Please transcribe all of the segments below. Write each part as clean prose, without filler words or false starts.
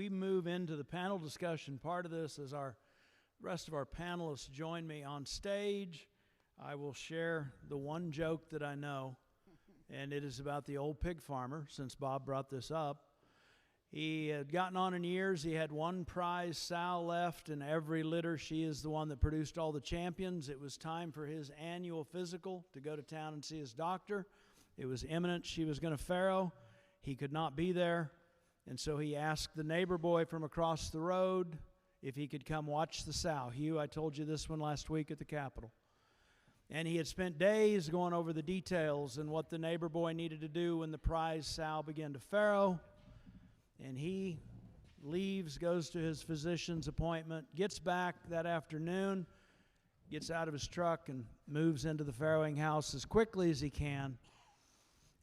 we move into the panel discussion part of this, as our rest of our panelists join me on stage, I will share the one joke that I know, and it is about the old pig farmer, since Bob brought this up. He had gotten on in years. He had one prize sow left, and every litter, she is the one that produced all the champions. It was time for his annual physical to go to town and see his doctor. It was imminent. She was going to farrow. He could not be there, and so he asked the neighbor boy from across the road if he could come watch the sow. Hugh, I told you this one last week at the Capitol. And he had spent days going over the details and what the neighbor boy needed to do when the prize sow began to farrow. And he leaves, goes to his physician's appointment, gets back that afternoon, gets out of his truck and moves into the farrowing house as quickly as he can.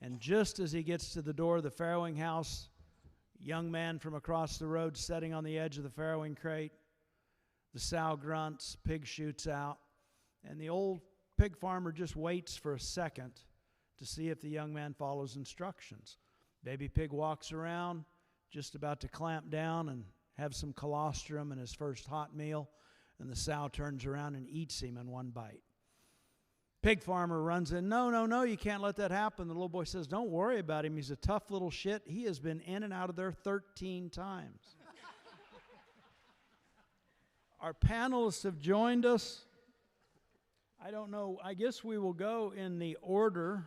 And just as he gets to the door of the farrowing house, a young man from across the road sitting on the edge of the farrowing crate, the sow grunts, pig shoots out, and the old pig farmer just waits for a second to see if the young man follows instructions. Baby pig walks around, just about to clamp down and have some colostrum and his first hot meal, and the sow turns around and eats him in one bite. Pig farmer runs in, no, you can't let that happen. The little boy says, don't worry about him. He's a tough little shit. He has been in and out of there 13 times. Our panelists have joined us. I don't know, I guess we will go in the order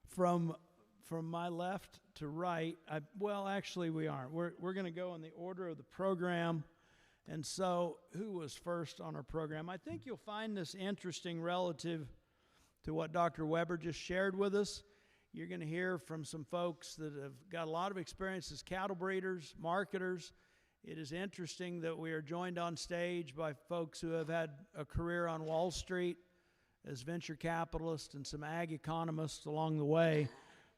from my left to right. Well, actually, we aren't. We're going to go in the order of the program. And so, who was first on our program? I think you'll find this interesting relative to what Dr. Weber just shared with us. You're going to hear from some folks that have got a lot of experience as cattle breeders, marketers. It is interesting that we are joined on stage by folks who have had a career on Wall Street as venture capitalists and some ag economists along the way,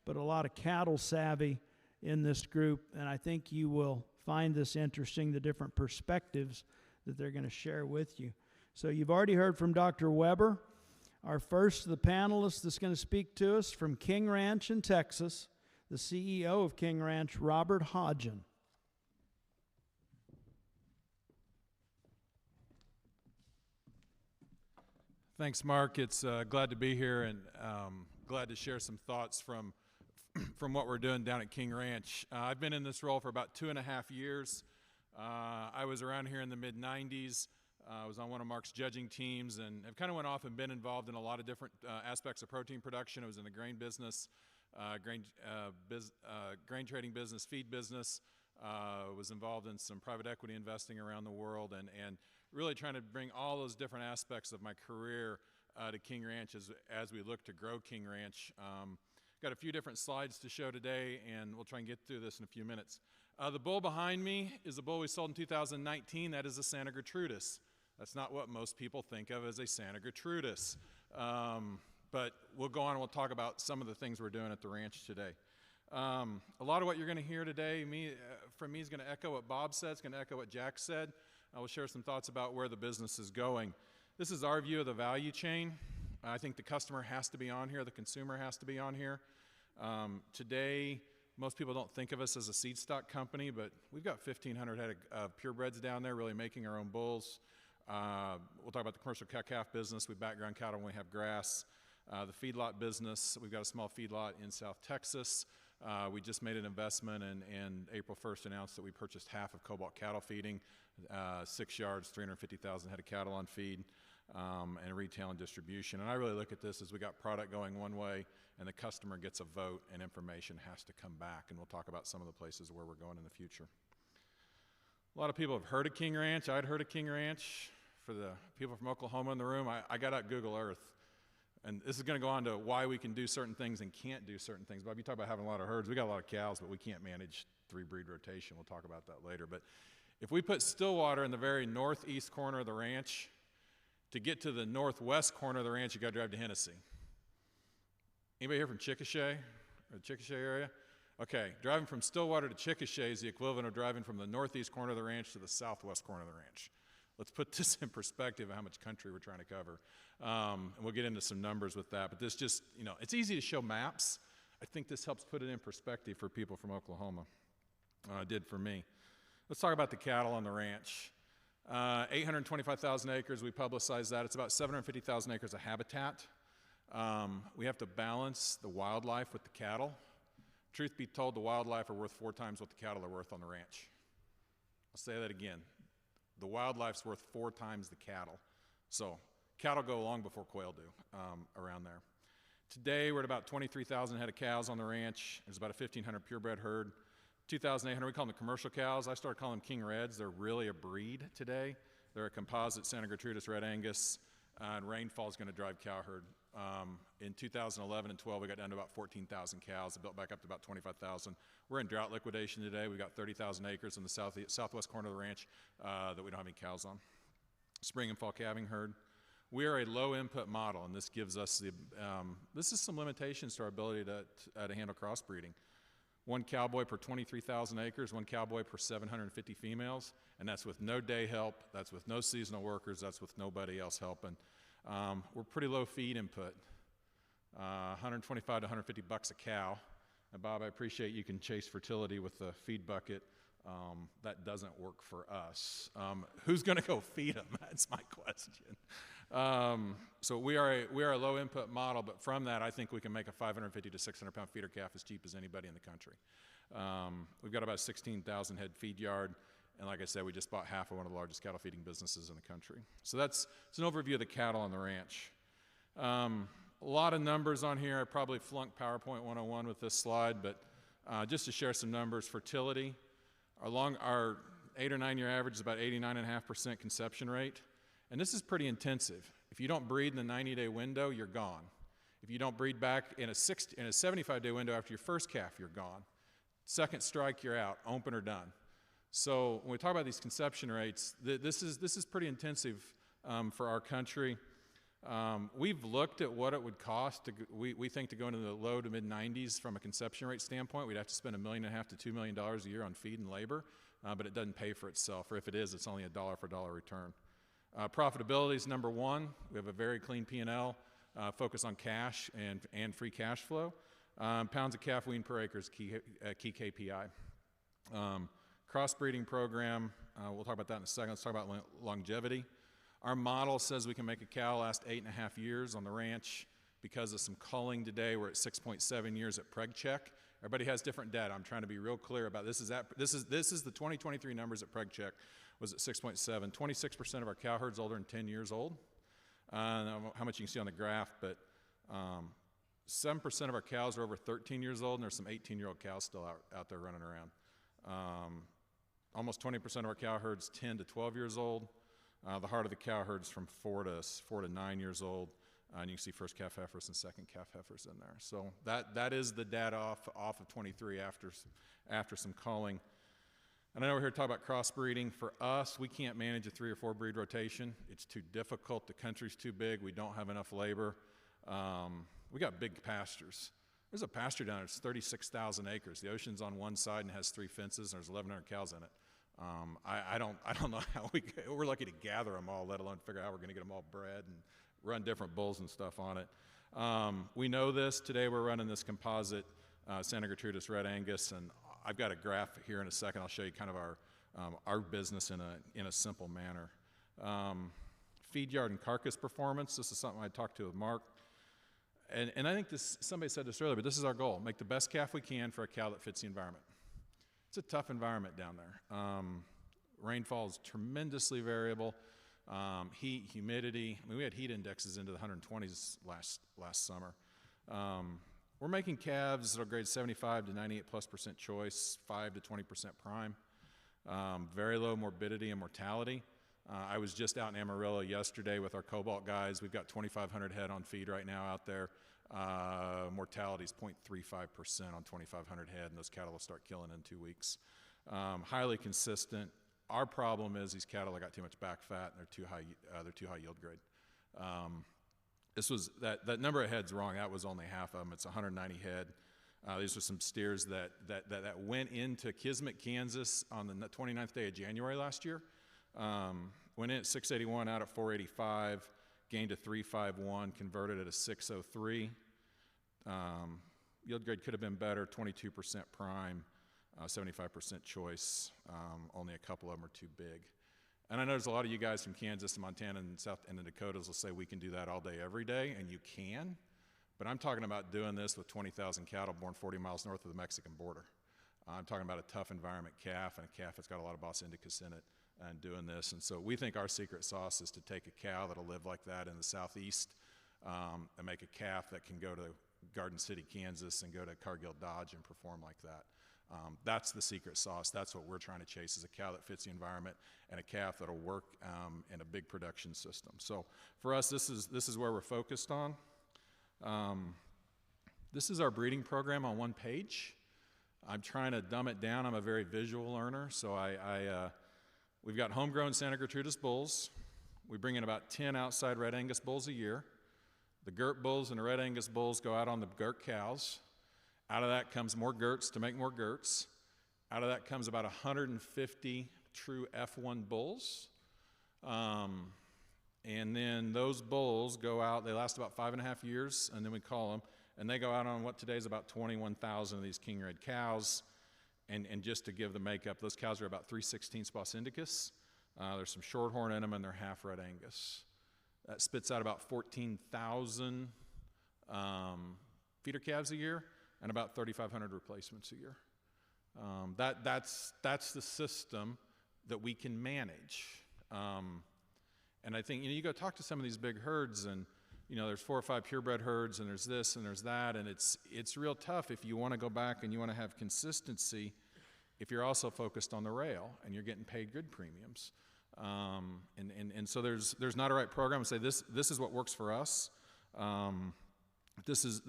but a lot of cattle savvy in this group, and I think you will find this interesting, the different perspectives that they're going to share with you. So you've already heard from Dr. Weber. Our first of the panelists that's going to speak to us from King Ranch in Texas, the CEO of King Ranch, Robert Hodgen. Thanks, Mark. It's glad to be here and glad to share some thoughts from what we're doing down at King Ranch. I've been in this role for about 2.5 years. I was around here in the mid-'90s. I was on one of Mark's judging teams and have kind of went off and been involved in a lot of different aspects of protein production. I was in the grain business, grain trading business, feed business. Was involved in some private equity investing around the world and really trying to bring all those different aspects of my career to King Ranch as we look to grow King Ranch. Got a few different slides to show today, and we'll try and get through this in a few minutes. The bull behind me is a bull we sold in 2019. That is a Santa Gertrudis. That's not what most people think of as a Santa Gertrudis. But we'll go on and we'll talk about some of the things we're doing at the ranch today. A lot of what you're going to hear today from me is going to echo what Bob said. It's going to echo what Jack said. I will share some thoughts about where the business is going. This is our view of the value chain. I think the customer has to be on here. The consumer has to be on here. Today, most people don't think of us as a seed stock company, but we've got 1,500 head of purebreds down there really making our own bulls. We'll talk about the commercial cow-calf business. We background cattle when we have grass. The feedlot business, we've got a small feedlot in South Texas. We just made an investment and April 1st announced that we purchased half of Cobalt Cattle Feeding, 6 yards, 350,000 head of cattle on feed, and retail and distribution. And I really look at this as we got product going one way and the customer gets a vote and information has to come back. And we'll talk about some of the places where we're going in the future. A lot of people have heard of King Ranch. I'd heard of King Ranch. For the people from Oklahoma in the room, I got out Google Earth. And this is going to go on to why we can do certain things and can't do certain things. Bob, you talk about having a lot of herds. We got a lot of cows, but we can't manage 3-breed rotation. We'll talk about that later. But if we put Stillwater in the very northeast corner of the ranch, to get to the northwest corner of the ranch, you got to drive to Hennessy. Anybody here from Chickasha or the Chickasha area? Okay, driving from Stillwater to Chickasha is the equivalent of driving from the northeast corner of the ranch to the southwest corner of the ranch. Let's put this in perspective of how much country we're trying to cover. And we'll get into some numbers with that. But this just, it's easy to show maps. I think this helps put it in perspective for people from Oklahoma. did for me. Let's talk about the cattle on the ranch. 825,000 acres, we publicize that. It's about 750,000 acres of habitat. We have to balance the wildlife with the cattle. Truth be told, the wildlife are worth 4 times what the cattle are worth on the ranch. I'll say that again. The wildlife's worth 4 times the cattle. So cattle go long before quail do around there. Today, we're at about 23,000 head of cows on the ranch. There's about a 1,500 purebred herd. 2,800, we call them the commercial cows. I started calling them King Reds. They're really a breed today. They're a composite Santa Gertrudis Red Angus, and rainfall is going to drive cow herd. In 2011 and 12, we got down to about 14,000 cows. It built back up to about 25,000. We're in drought liquidation today. We've got 30,000 acres in the southwest corner of the ranch that we don't have any cows on. Spring and fall calving herd. We are a low input model, and this gives us this is some limitations to our ability to handle crossbreeding. 1 cowboy per 23,000 acres, 1 cowboy per 750 females, and that's with no day help, that's with no seasonal workers, that's with nobody else helping. We're pretty low feed input, 125 to 150 bucks a cow. And Bob, I appreciate you can chase fertility with the feed bucket. That doesn't work for us. Who's going to go feed them? That's my question. So we are a low input model, but from that, I think we can make a 550 to 600 pound feeder calf as cheap as anybody in the country. We've got about 16,000 head feed yard, and like I said, we just bought half of one of the largest cattle feeding businesses in the country. So it's an overview of the cattle on the ranch. A lot of numbers on here. I probably flunked PowerPoint 101 with this slide, but just to share some numbers, fertility. Our 8 or 9 year average is about 89.5% conception rate. And this is pretty intensive. If you don't breed in the 90-day window, you're gone. If you don't breed back in a 75-day window after your first calf, you're gone. Second strike, you're out, open or done. So when we talk about these conception rates, this is pretty intensive for our country. We've looked at what it would cost we think to go into the low to mid 90s from a conception rate standpoint. We'd have to spend $1.5 million to $2 million a year on feed and labor, but it doesn't pay for itself, or if it is, it's only a dollar for dollar return. Profitability is number 1. We have a very clean P&L, focus on cash and free cash flow. Pounds of calf weaned per acre is key KPI. Crossbreeding program, we'll talk about that in a second. Let's talk about longevity. Our model says we can make a cow last 8.5 years on the ranch. Because of some culling today, we're at 6.7 years at preg check. Everybody has different data. I'm trying to be real clear about this. This is the 2023 numbers at preg check was at 6.7. 26% of our cow herd's older than 10 years old. I don't know how much you can see on the graph, but 7% of our cows are over 13 years old, and there's some 18-year-old cows still out there running around. Almost 20% of our cow herd's 10 to 12 years old. The heart of the cow herd's from 4 to 9 years old. And you can see first calf heifers and second calf heifers in there. So that is the data off of 23 after some culling. And I know we're here to talk about crossbreeding. For us, we can't manage a 3 or 4 breed rotation. It's too difficult. The country's too big. We don't have enough labor. We got big pastures. There's a pasture down there. It's 36,000 acres. The ocean's on one side and has 3 fences, and there's 1,100 cows in it. I don't know how we're lucky to gather them all, let alone figure out how we're going to get them all bred and run different bulls and stuff on it. We know this. Today we're running this composite Santa Gertrudis Red Angus, and I've got a graph here in a second. I'll show you kind of our business in a simple manner. Feed yard and carcass performance. This is something I talked to with Mark. And I think somebody said this earlier, but this is our goal. Make the best calf we can for a cow that fits the environment. It's a tough environment down there. Rainfall is tremendously variable. Heat, humidity. I mean, we had heat indexes into the 120s last summer. We're making calves that are grade 75 to 98+% choice, 5 to 20% prime. Very low morbidity and mortality. I was just out in Amarillo yesterday with our Cobalt guys. We've got 2,500 head on feed right now out there. Mortality is 0.35% on 2,500 head, and those cattle will start killing in 2 weeks. Highly consistent. Our problem is these cattle have got too much back fat, and they're too high yield grade. That number of heads wrong. That was only half of them. It's 190 head. These are some steers that went into Kismet, Kansas on the 29th day of January last year. Went in at 681, out at 485, gained a 351, converted at a 603. Yield grade could have been better, 22% prime. 75% choice. Only a couple of them are too big. And I know there's a lot of you guys from Kansas and Montana and South and the Dakotas will say we can do that all day, every day, and you can. But I'm talking about doing this with 20,000 cattle born 40 miles north of the Mexican border. I'm talking about a tough environment calf, and a calf that's got a lot of Bos indicus in it, and doing this. And so we think our secret sauce is to take a cow that'll live like that in the southeast and make a calf that can go to Garden City, Kansas, and go to Cargill Dodge and perform like that. That's the secret sauce. That's what we're trying to chase, is a cow that fits the environment and a calf that'll work in a big production system. So for us, this is where we're focused on. This is our breeding program on one page. I'm trying to dumb it down. I'm a very visual learner, so we've got homegrown Santa Gertrudis bulls. We bring in about 10 outside Red Angus bulls a year. The Gert bulls and the Red Angus bulls go out on the Gert cows. Out of that comes more Gerts to make more Gerts. Out of that comes about 150 true F1 bulls. And then those bulls go out, they last about 5.5 years, and then we call them, and they go out on what today is about 21,000 of these King Red cows. And just to give the makeup, those cows are about 3/16 Bos indicus. There's some shorthorn in them, and they're half Red Angus. That spits out about 14,000 feeder calves a year and about 3,500 replacements a year. That's the system that we can manage. And I think, you go talk to some of these big herds, and there's 4 or 5 purebred herds, and there's this and there's that, and it's real tough if you want to go back and you want to have consistency if you're also focused on the rail and you're getting paid good premiums. And so there's not a right program to say this is what works for us. This is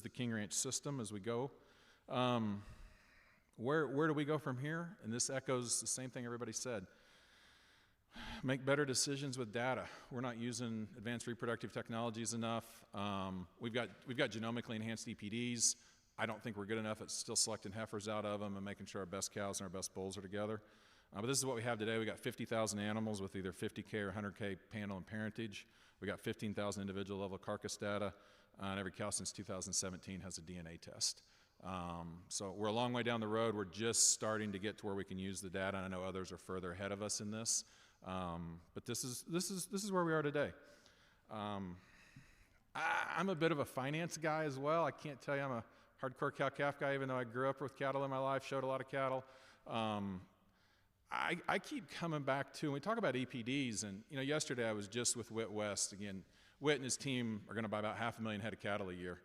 the King Ranch system as we go. Where do we go from here? And this echoes the same thing everybody said. Make better decisions with data. We're not using advanced reproductive technologies enough. We've got genomically enhanced EPDs. I don't think we're good enough at still selecting heifers out of them and making sure our best cows and our best bulls are together. But this is what we have today. We got 50,000 animals with either 50K or 100K panel and parentage. We got 15,000 individual level carcass data, and every cow since 2017 has a DNA test. So we're a long way down the road. We're just starting to get to where we can use the data. I know others are further ahead of us in this, but this is where we are today. I'm a bit of a finance guy as well. I can't tell you I'm a hardcore cow-calf guy, even though I grew up with cattle in my life, showed a lot of cattle. I keep coming back to, when we talk about EPDs, and yesterday I was just with Whit West. Again, Whit and his team are going to buy about 500,000 head of cattle a year.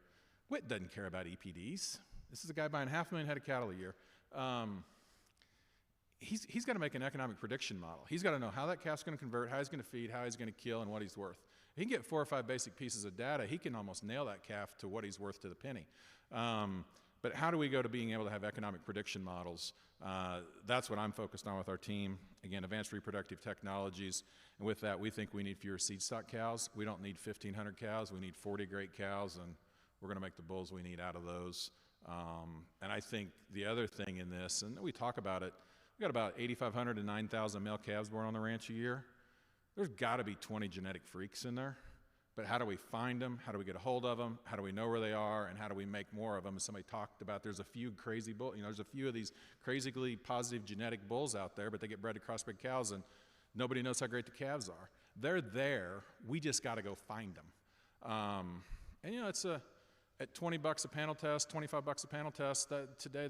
Whit doesn't care about EPDs. This is a guy buying 500,000 head of cattle a year. He's got to make an economic prediction model. He's got to know how that calf's going to convert, how he's going to feed, how he's going to kill, and what he's worth. If he can get 4 or 5 basic pieces of data, he can almost nail that calf to what he's worth to the penny. But how do we go to being able to have economic prediction models? That's what I'm focused on with our team. Again, advanced reproductive technologies. And with that, we think we need fewer seed stock cows. We don't need 1,500 cows. We need 40 great cows, and we're going to make the bulls we need out of those. And I think the other thing in this, and we talk about it, we got about 8,500 to 9,000 male calves born on the ranch a year. There's got to be 20 genetic freaks in there. But how do we find them? How do we get a hold of them? How do we know where they are? And how do we make more of them? As somebody talked about, there's a few crazy bulls. There's a few of these crazily positive genetic bulls out there, but they get bred to crossbred cows, and nobody knows how great the calves are. They're there. We just got to go find them. And it's at $20 a panel test, $25 a panel test. Today,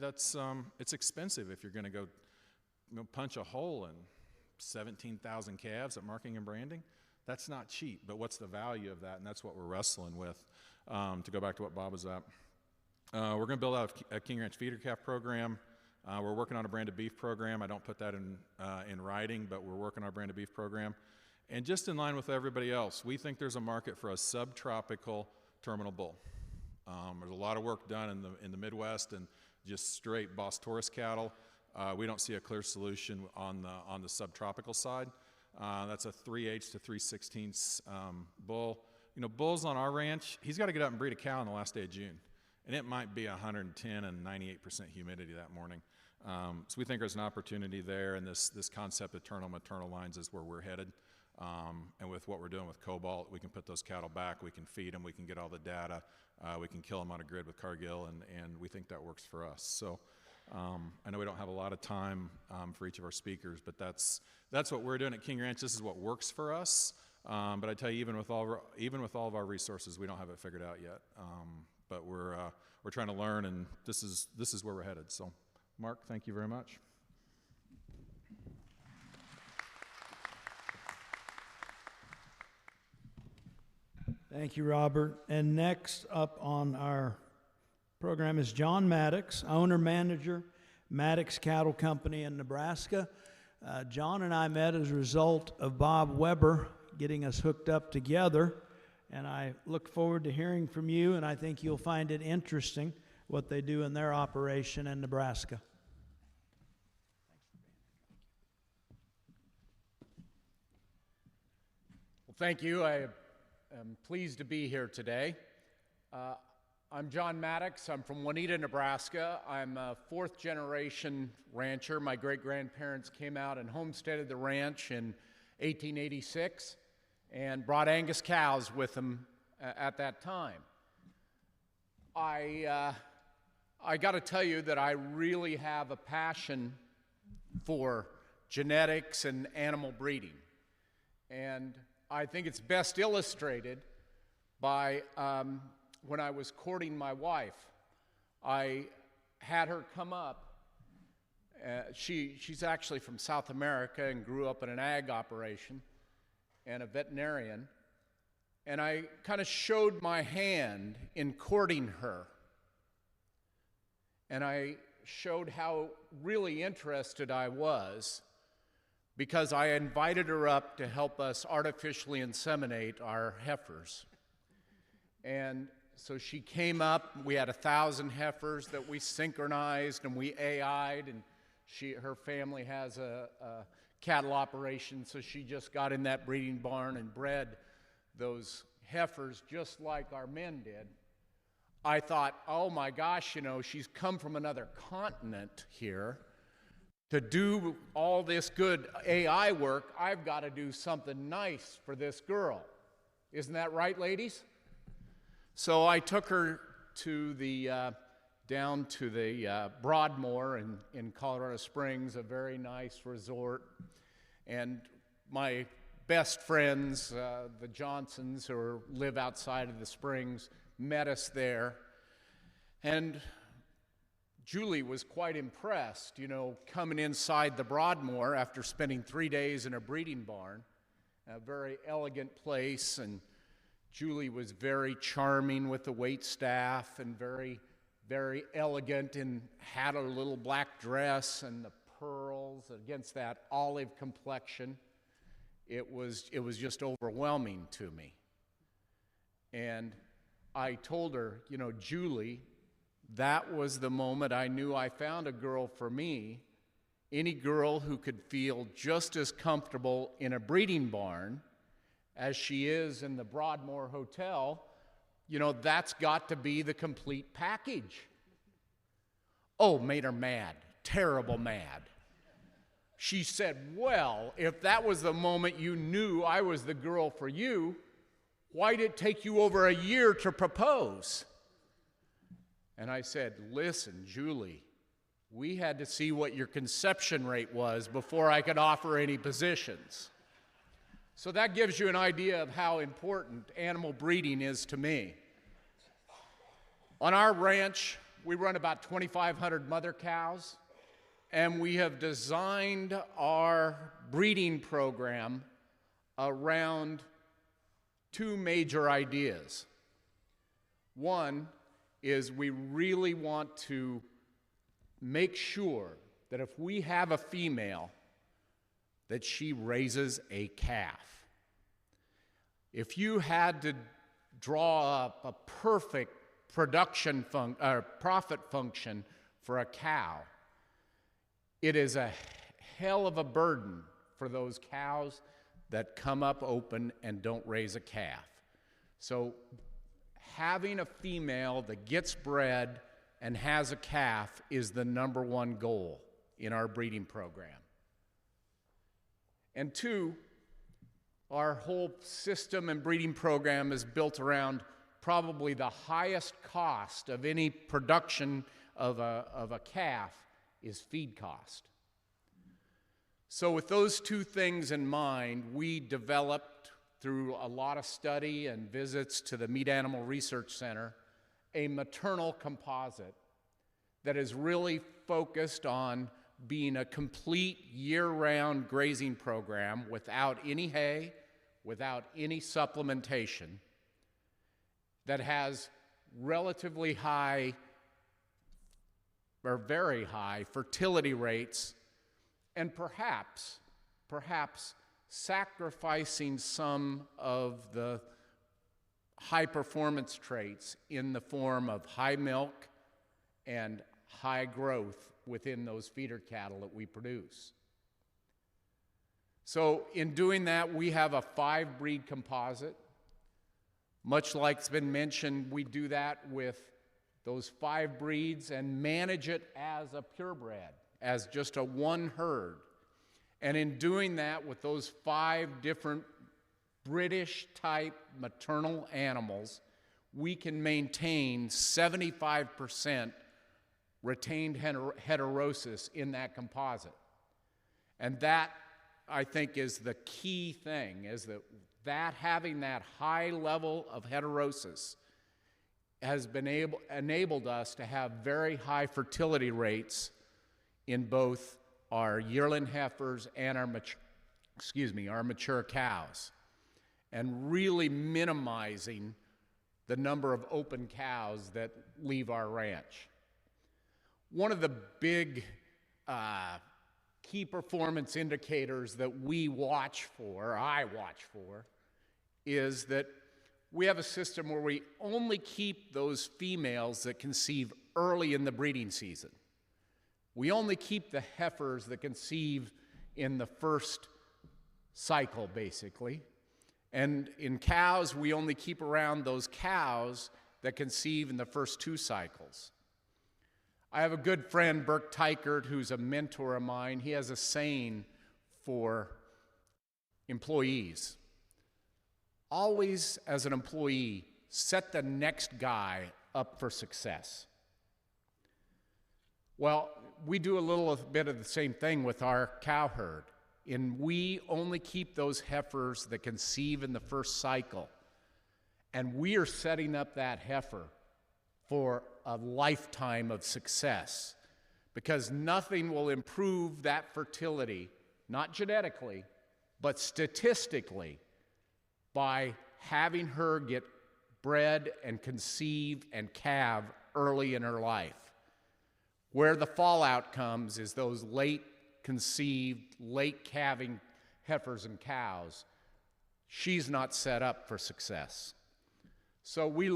it's expensive if you're going to go punch a hole in 17,000 calves at marking and branding. That's not cheap, but what's the value of that? And that's what we're wrestling with. To go back to what Bob was at, we're going to build out a King Ranch feeder calf program. We're working on a branded beef program. I don't put that in writing, but we're working on a branded beef program. And just in line with everybody else, we think there's a market for a subtropical terminal bull. There's a lot of work done in the Midwest and just straight Bos Taurus cattle. We don't see a clear solution on the subtropical side. That's a 3/8 to 3/16 bull. Bulls on our ranch, he's got to get up and breed a cow on the last day of June. And it might be 110 and 98% humidity that morning. So we think there's an opportunity there, and this concept of maternal lines is where we're headed. And with what we're doing with Cobalt, we can put those cattle back, we can feed them, we can get all the data, we can kill them on a grid with Cargill, and we think that works for us. So I know we don't have a lot of time for each of our speakers, but that's what we're doing at King Ranch. This is what works for us. But I tell you, even with all of our resources, we don't have it figured out yet. But we're trying to learn, and this is where we're headed. So, Mark, thank you very much. Thank you, Robert. And next up on our program is John Maddox, owner-manager, Maddox Cattle Company in Nebraska. John and I met as a result of Bob Weber getting us hooked up together, and I look forward to hearing from you, and I think you'll find it interesting what they do in their operation in Nebraska. Well, thank you. I am pleased to be here today. I'm John Maddox. I'm from Juanita, Nebraska. I'm a fourth-generation rancher. My great-grandparents came out and homesteaded the ranch in 1886 and brought Angus cows with them at that time. I got to tell you that I really have a passion for genetics and animal breeding. And I think it's best illustrated by when I was courting my wife. I had her come up. She's actually from South America and grew up in an ag operation and a veterinarian. And I kind of showed my hand in courting her. And I showed how really interested I was, because I invited her up to help us artificially inseminate our heifers. And so she came up. We had 1,000 heifers that we synchronized and we AI'd, and her family has a cattle operation, so she just got in that breeding barn and bred those heifers just like our men did. I thought, oh my gosh, she's come from another continent here. To do all this good AI work, I've got to do something nice for this girl. Isn't that right, ladies? So I took her to down to the Broadmoor in Colorado Springs, a very nice resort. And my best friends, the Johnsons, who live outside of the Springs, met us there. And Julie was quite impressed, coming inside the Broadmoor after spending 3 days in a breeding barn, a very elegant place. And Julie was very charming with the wait staff and very, very elegant, and had a little black dress and the pearls against that olive complexion. It was just overwhelming to me. And I told her, Julie, that was the moment I knew I found a girl for me. Any girl who could feel just as comfortable in a breeding barn as she is in the Broadmoor Hotel, that's got to be the complete package. Oh, made her mad, terrible mad. She said, well, if that was the moment you knew I was the girl for you, why did it take you over a year to propose? And I said, listen, Julie, we had to see what your conception rate was before I could offer any positions. So that gives you an idea of how important animal breeding is to me. On our ranch, we run about 2,500 mother cows, and we have designed our breeding program around two major ideas. One is we really want to make sure that if we have a female, that she raises a calf. If you had to draw up a perfect profit function for a cow, it is a hell of a burden for those cows that come up open and don't raise a calf. So having a female that gets bred and has a calf is the #1 goal in our breeding program. And two, our whole system and breeding program is built around probably the highest cost of any production of a calf is feed cost. So with those two things in mind, we developed, through a lot of study and visits to the Meat Animal Research Center, a maternal composite that is really focused on being a complete year-round grazing program without any hay, without any supplementation, that has relatively high or very high fertility rates, and perhaps sacrificing some of the high performance traits in the form of high milk and high growth within those feeder cattle that we produce. So in doing that, we have a 5-breed composite. Much like it's been mentioned, we do that with those 5 breeds and manage it as a purebred, as just a one herd. And in doing that with those 5 different British-type maternal animals, we can maintain 75% retained heterosis in that composite. And that, I think, is the key thing, is that having that high level of heterosis has been enabled us to have very high fertility rates in both our yearling heifers and our mature cows, and really minimizing the number of open cows that leave our ranch. One of the big key performance indicators that I watch for, is that we have a system where we only keep those females that conceive early in the breeding season. We only keep the heifers that conceive in the first cycle, basically. And in cows, we only keep around those cows that conceive in the first 2 cycles. I have a good friend, Burke Tykert, who's a mentor of mine. He has a saying for employees. Always, as an employee, set the next guy up for success. Well, we do a little bit of the same thing with our cow herd. And we only keep those heifers that conceive in the first cycle. And we are setting up that heifer for a lifetime of success, because nothing will improve that fertility, not genetically, but statistically, by having her get bred and conceive and calve early in her life. Where the fallout comes is those late conceived, late calving heifers and cows. She's not set up for success. So we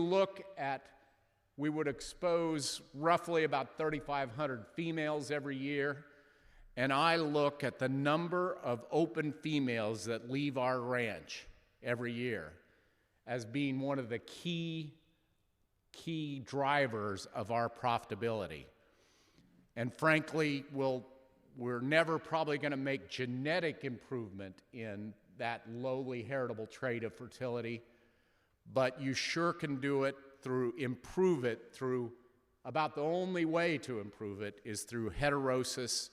would expose roughly about 3,500 females every year, and I look at the number of open females that leave our ranch every year as being one of the key drivers of our profitability. And frankly, we're never probably going to make genetic improvement in that lowly heritable trait of fertility, but you sure can improve it through, about the only way to improve it is through heterosis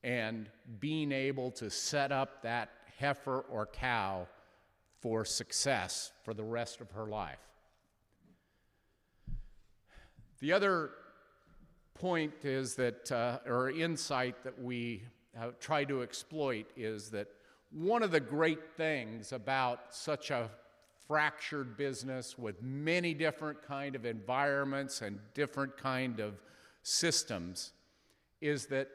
and being able to set up that heifer or cow for success for the rest of her life. The other point is that, or insight that we try to exploit, is that one of the great things about such a fractured business with many different kind of environments and different kind of systems is that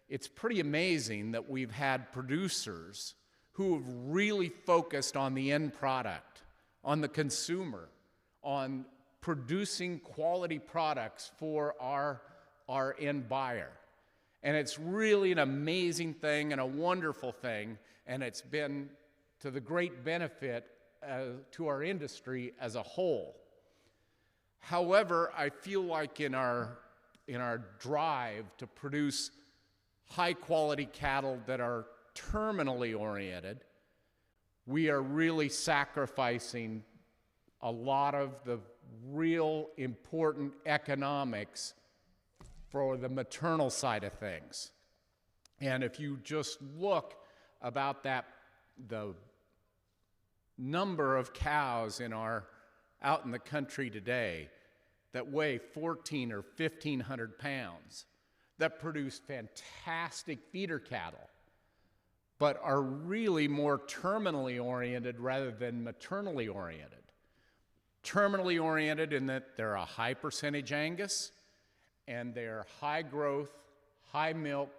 it's pretty amazing that we've had producers who have really focused on the end product, on the consumer, on producing quality products for our end buyer. And it's really an amazing thing and a wonderful thing, and it's been to the great benefit to our industry as a whole. However, I feel like in our drive to produce high-quality cattle that are terminally oriented, we are really sacrificing a lot of the real important economics for the maternal side of things. And if you just look about the number of cows out in the country today that weigh 14 or 1,500 pounds, that produce fantastic feeder cattle, but are really more terminally oriented rather than maternally oriented. Terminally oriented in that they're a high percentage Angus, and they're high growth, high milk,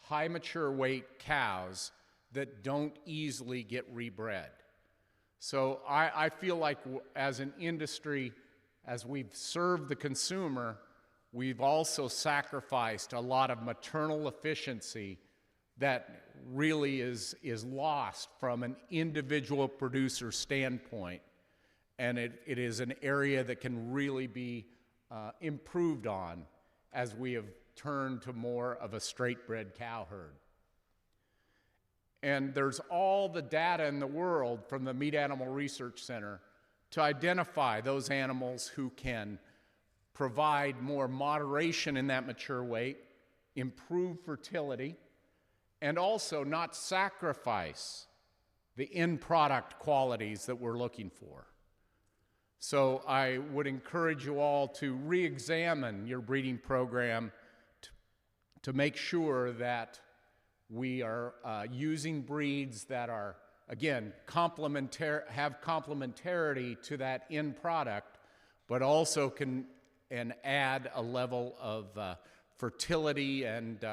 high mature weight cows that don't easily get rebred. So I feel like as an industry, as we've served the consumer, we've also sacrificed a lot of maternal efficiency that really is lost from an individual producer standpoint. And it is an area that can really be improved on as we have turned to more of a straight-bred cow herd. And there's all the data in the world from the Meat Animal Research Center to identify those animals who can provide more moderation in that mature weight, improve fertility, and also not sacrifice the end product qualities that we're looking for. So I would encourage you all to re-examine your breeding program to make sure that we are using breeds that are, again, have complementarity to that end product, but also can add a level of fertility and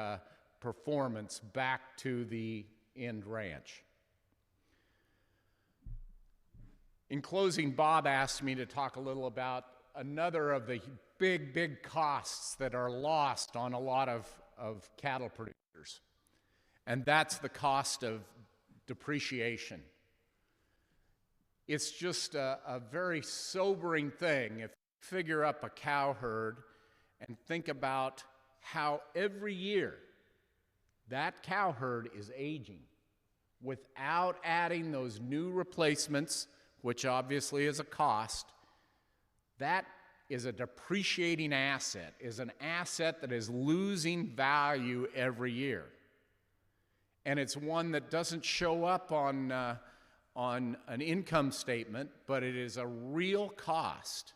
performance back to the end ranch. In closing, Bob asked me to talk a little about another of the big costs that are lost on a lot of cattle producers, and that's the cost of depreciation. It's just a very sobering thing if you figure up a cow herd and think about how every year that cow herd is aging without adding those new replacements, which obviously is a cost. That is a depreciating asset, is an asset that is losing value every year. And it's one that doesn't show up on an income statement, but it is a real cost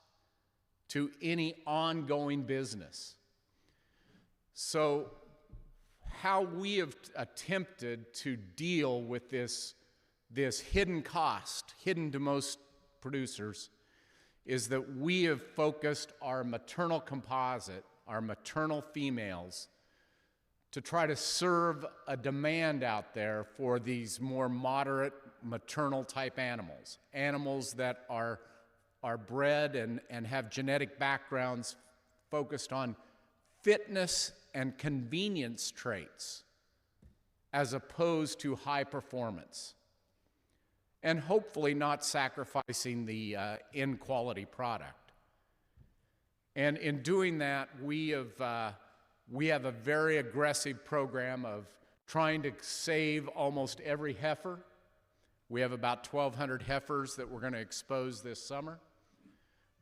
to any ongoing business. So how we have attempted to deal with this hidden cost, hidden to most producers, is that we have focused our maternal composite, our maternal females, to try to serve a demand out there for these more moderate maternal type animals, animals that are bred and have genetic backgrounds focused on fitness and convenience traits as opposed to high performance, and hopefully not sacrificing the end quality product. And in doing that, we have a very aggressive program of trying to save almost every heifer. We have about 1,200 heifers that we're going to expose this summer.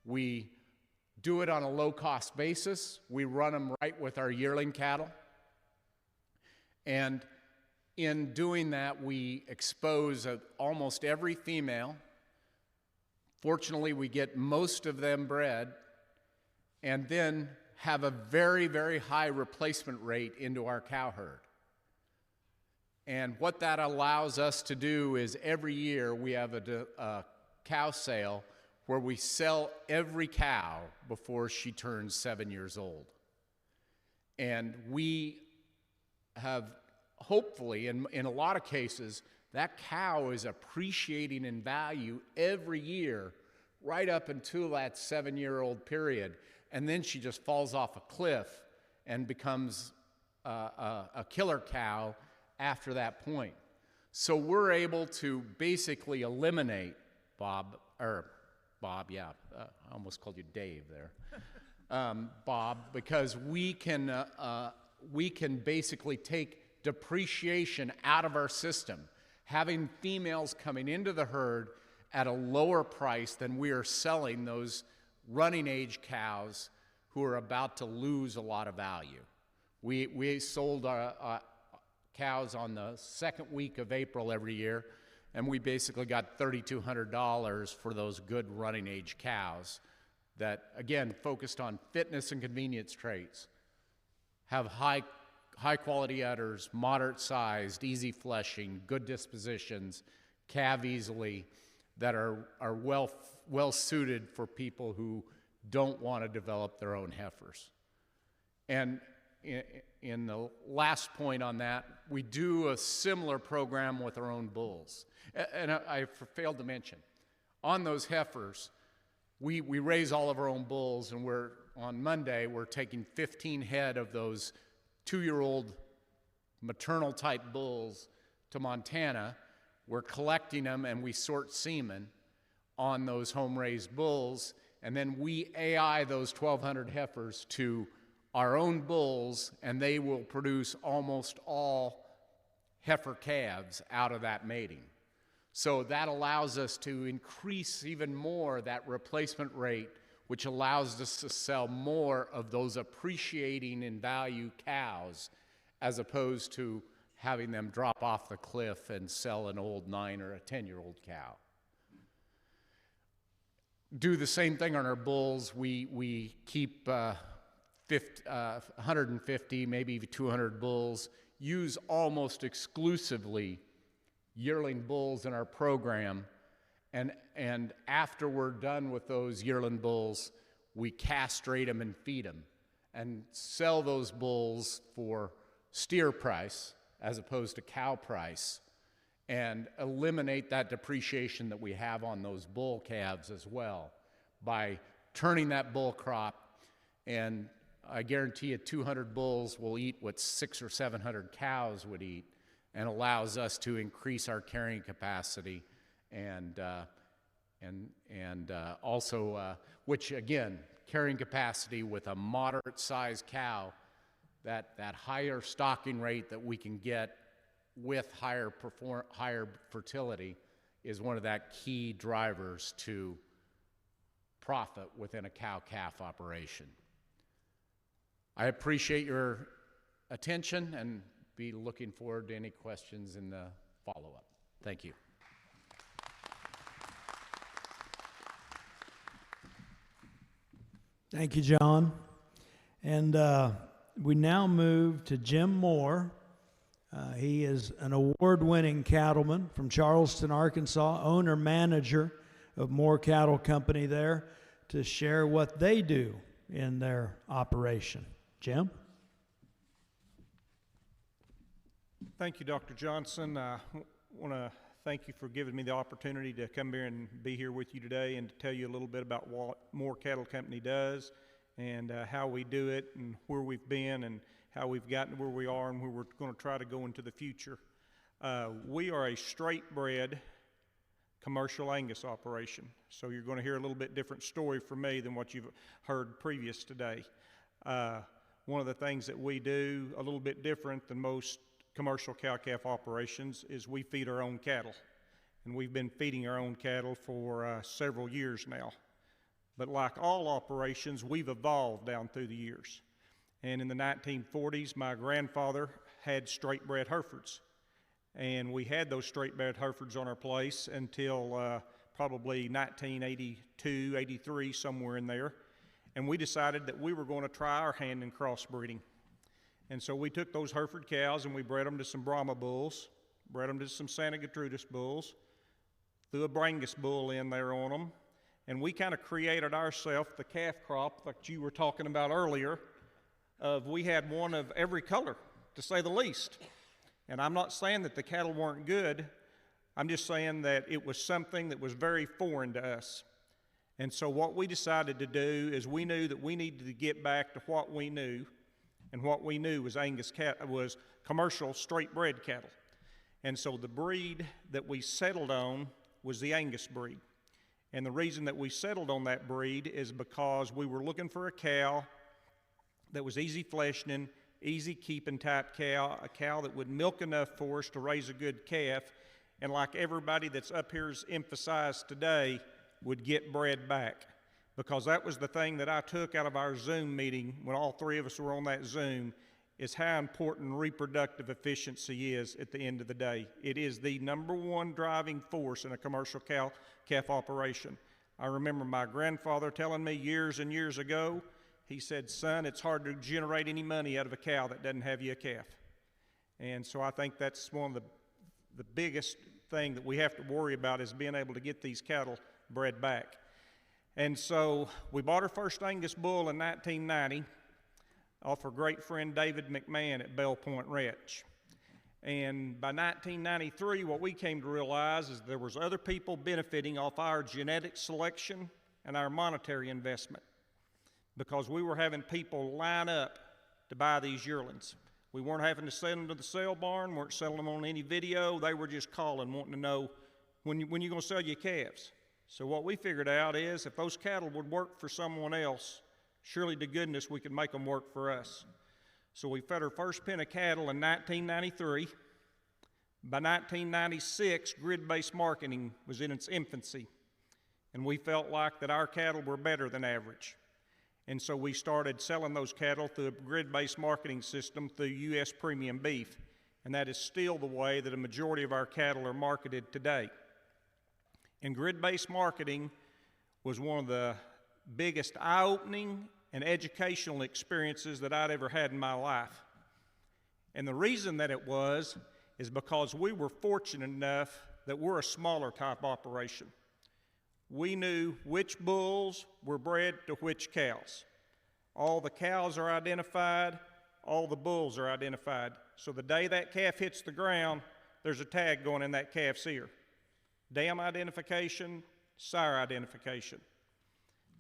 We do it on a low-cost basis. We run them right with our yearling cattle. And in doing that, we expose almost every female. Fortunately, we get most of them bred, and then have a very high replacement rate into our cow herd. And what that allows us to do is every year we have a cow sale where we sell every cow before she turns 7 years old. And we have, hopefully, in a lot of cases, that cow is appreciating in value every year right up until that 7-year-old period. And then she just falls off a cliff and becomes a killer cow after that point. So we're able to basically eliminate Bob, I almost called you Dave there, Bob, because we can basically take depreciation out of our system, having females coming into the herd at a lower price than we are selling those running age cows who are about to lose a lot of value. We sold our cows on the second week of April every year, and we basically got $3,200 for those good running age cows that, again, focused on fitness and convenience traits, have high quality udders, moderate sized, easy fleshing, good dispositions, calve easily, that are well suited for people who don't want to develop their own heifers. And in the last point on that, we do a similar program with our own bulls. And I failed to mention, on those heifers, we raise all of our own bulls, and on Monday, we're taking 15 head of those 2-year-old maternal type bulls to Montana. We're collecting them, and we sort semen on those home-raised bulls, and then we AI those 1,200 heifers to our own bulls, and they will produce almost all heifer calves out of that mating. So that allows us to increase even more that replacement rate, which allows us to sell more of those appreciating in value cows, as opposed to having them drop off the cliff and sell an old 9 or a 10-year-old cow. Do the same thing on our bulls. We keep 150, maybe 200 bulls, use almost exclusively yearling bulls in our program, and after we're done with those yearling bulls, we castrate them and feed them and sell those bulls for steer price as opposed to cow price, and eliminate that depreciation that we have on those bull calves as well by turning that bull crop. And I guarantee you 200 bulls will eat what 600 or 700 cows would eat, and allows us to increase our carrying capacity and also, which again, carrying capacity with a moderate sized cow, that higher stocking rate that we can get with higher fertility is one of that key drivers to profit within a cow-calf operation. I appreciate your attention and be looking forward to any questions in the follow-up. Thank you. Thank you, John. And we now move to Jim Moore. He is an award-winning cattleman from Charleston, Arkansas, owner-manager of Moore Cattle Company there, to share what they do in their operation. Jim? Thank you, Dr. Johnson. I want to thank you for giving me the opportunity to come here and be here with you today and to tell you a little bit about what Moore Cattle Company does and how we do it and where we've been and how we've gotten to where we are and where we're going to try to go into the future. We are a straight bred commercial Angus operation, so you're going to hear a little bit different story from me than what you've heard previous today. One of the things that we do a little bit different than most commercial cow-calf operations is we feed our own cattle, and we've been feeding our own cattle for several years now. But like all operations, we've evolved down through the years. And in the 1940s, my grandfather had straight-bred Herefords, and we had those straight-bred Herefords on our place until probably 1982, 83, somewhere in there. And we decided that we were going to try our hand in crossbreeding. And so we took those Hereford cows and we bred them to some Brahma bulls, bred them to some Santa Gertrudis bulls, threw a Brangus bull in there on them, and we kind of created ourselves the calf crop that you were talking about earlier, of we had one of every color, to say the least. And I'm not saying that the cattle weren't good, I'm just saying that it was something that was very foreign to us. And so what we decided to do is we knew that we needed to get back to what we knew, and what we knew was was commercial straight-bred cattle. And so the breed that we settled on was the Angus breed. And the reason that we settled on that breed is because we were looking for a cow that was easy fleshing, easy keeping type cow, a cow that would milk enough for us to raise a good calf, and like everybody that's up here has emphasized today, would get bred back. because that was the thing that I took out of our Zoom meeting when all three of us were on that Zoom, is how important reproductive efficiency is at the end of the day. It is the #1 driving force in a commercial calf operation. I remember my grandfather telling me years and years ago, he said, "Son, it's hard to generate any money out of a cow that doesn't have you a calf." And so I think that's one of the biggest thing that we have to worry about, is being able to get these cattle bred back. And so we bought our first Angus bull in 1990 off our great friend David McMahon at Bell Point Ranch. And by 1993, what we came to realize is there was other people benefiting off our genetic selection and our monetary investment, because we were having people line up to buy these yearlings. We weren't having to sell them to the sale barn, weren't selling them on any video. They were just calling, wanting to know, when you going to sell your calves? So what we figured out is, if those cattle would work for someone else, surely to goodness we could make them work for us. So we fed our first pen of cattle in 1993. By 1996, grid-based marketing was in its infancy, and we felt like that our cattle were better than average. And so we started selling those cattle through a grid-based marketing system through U.S. Premium Beef, and that is still the way that a majority of our cattle are marketed today. And grid-based marketing was one of the biggest eye-opening and educational experiences that I'd ever had in my life. And the reason that it was is because we were fortunate enough that we're a smaller type operation. We knew which bulls were bred to which cows. All the cows are identified, all the bulls are identified. So the day that calf hits the ground, there's a tag going in that calf's ear. Dam identification, sire identification.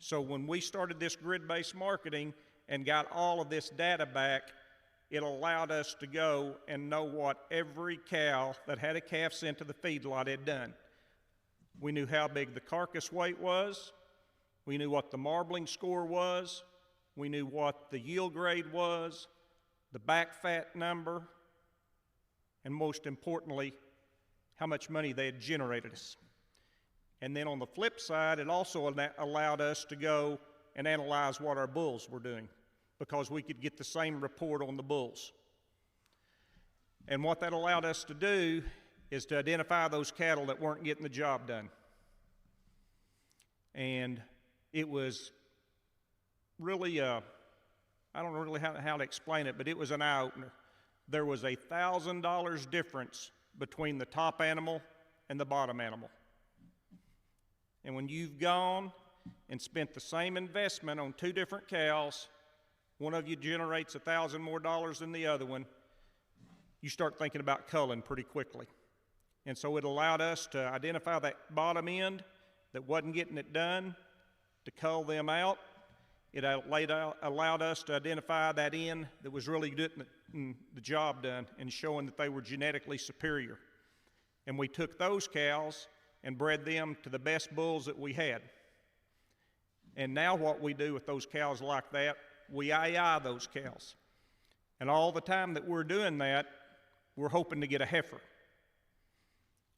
So when we started this grid-based marketing and got all of this data back, it allowed us to go and know what every cow that had a calf sent to the feedlot had done. We knew how big the carcass weight was. We knew what the marbling score was. We knew what the yield grade was, the back fat number, and most importantly, how much money they had generated us. And then on the flip side, it also allowed us to go and analyze what our bulls were doing, because we could get the same report on the bulls. And what that allowed us to do is to identify those cattle that weren't getting the job done. And it was really, I don't know really how to explain it, but it was an eye-opener. There was $1,000 difference between the top animal and the bottom animal. And when you've gone and spent the same investment on two different cows, one of you generates $1,000 more than the other one, you start thinking about culling pretty quickly. And so it allowed us to identify that bottom end that wasn't getting it done, to cull them out. It allowed us to identify that end that was really getting the job done and showing that they were genetically superior. And we took those cows and bred them to the best bulls that we had. And now what we do with those cows like that, we AI those cows. And all the time that we're doing that, we're hoping to get a heifer.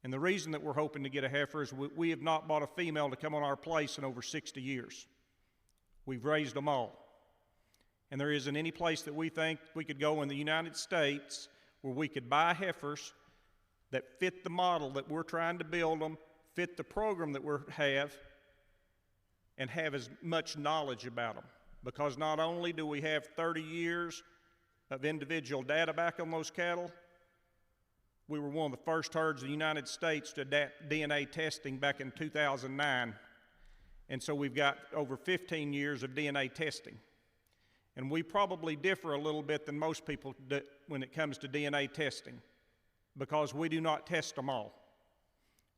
And the reason that we're hoping to get a heifer is we have not bought a female to come on our place in over 60 years. We've raised them all. And there isn't any place that we think we could go in the United States where we could buy heifers that fit the model that we're trying to build them, fit the program that we have, and have as much knowledge about them. Because not only do we have 30 years of individual data back on those cattle, we were one of the first herds in the United States to adapt DNA testing back in 2009. And so we've got over 15 years of DNA testing. And we probably differ a little bit than most people when it comes to DNA testing, because we do not test them all.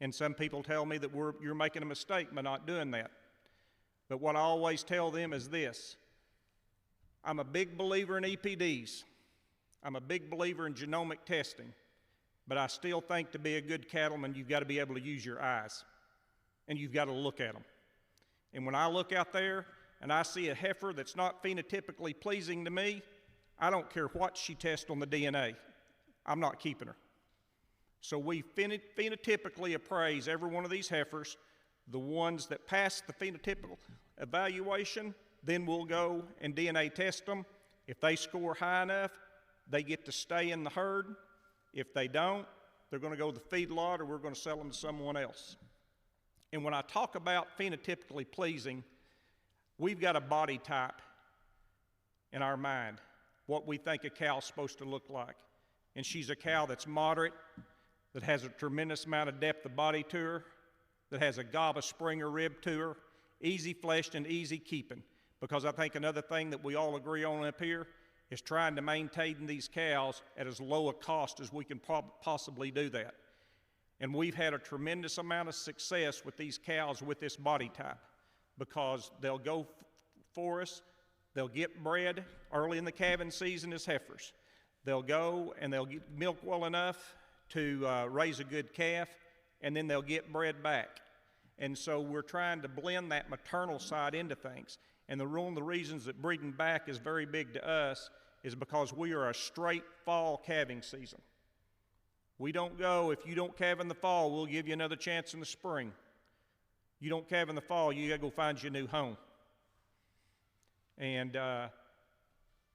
And some people tell me that you're making a mistake by not doing that. But what I always tell them is this: I'm a big believer in EPDs. I'm a big believer in genomic testing. But I still think to be a good cattleman, you've got to be able to use your eyes, and you've got to look at them. And when I look out there and I see a heifer that's not phenotypically pleasing to me, I don't care what she tests on the DNA. I'm not keeping her. So we phenotypically appraise every one of these heifers. The ones that pass the phenotypical evaluation, then we'll go and DNA test them. If they score high enough, they get to stay in the herd. If they don't, they're going to go to the feedlot or we're going to sell them to someone else. And when I talk about phenotypically pleasing, we've got a body type in our mind, what we think a cow's supposed to look like. And she's a cow that's moderate, that has a tremendous amount of depth of body to her, that has a gob of Springer rib to her, easy fleshed and easy keeping. Because I think another thing that we all agree on up here is trying to maintain these cows at as low a cost as we can possibly do that. And we've had a tremendous amount of success with these cows with this body type because they'll go for us, they'll get bred early in the calving season as heifers. They'll go and they'll get milk well enough to raise a good calf, and then they'll get bred back. And so we're trying to blend that maternal side into things. And one of the reasons that breeding back is very big to us is because we are a straight fall calving season. We don't go, if you don't calve in the fall, we'll give you another chance in the spring. You don't calve in the fall, you gotta go find you a new home. And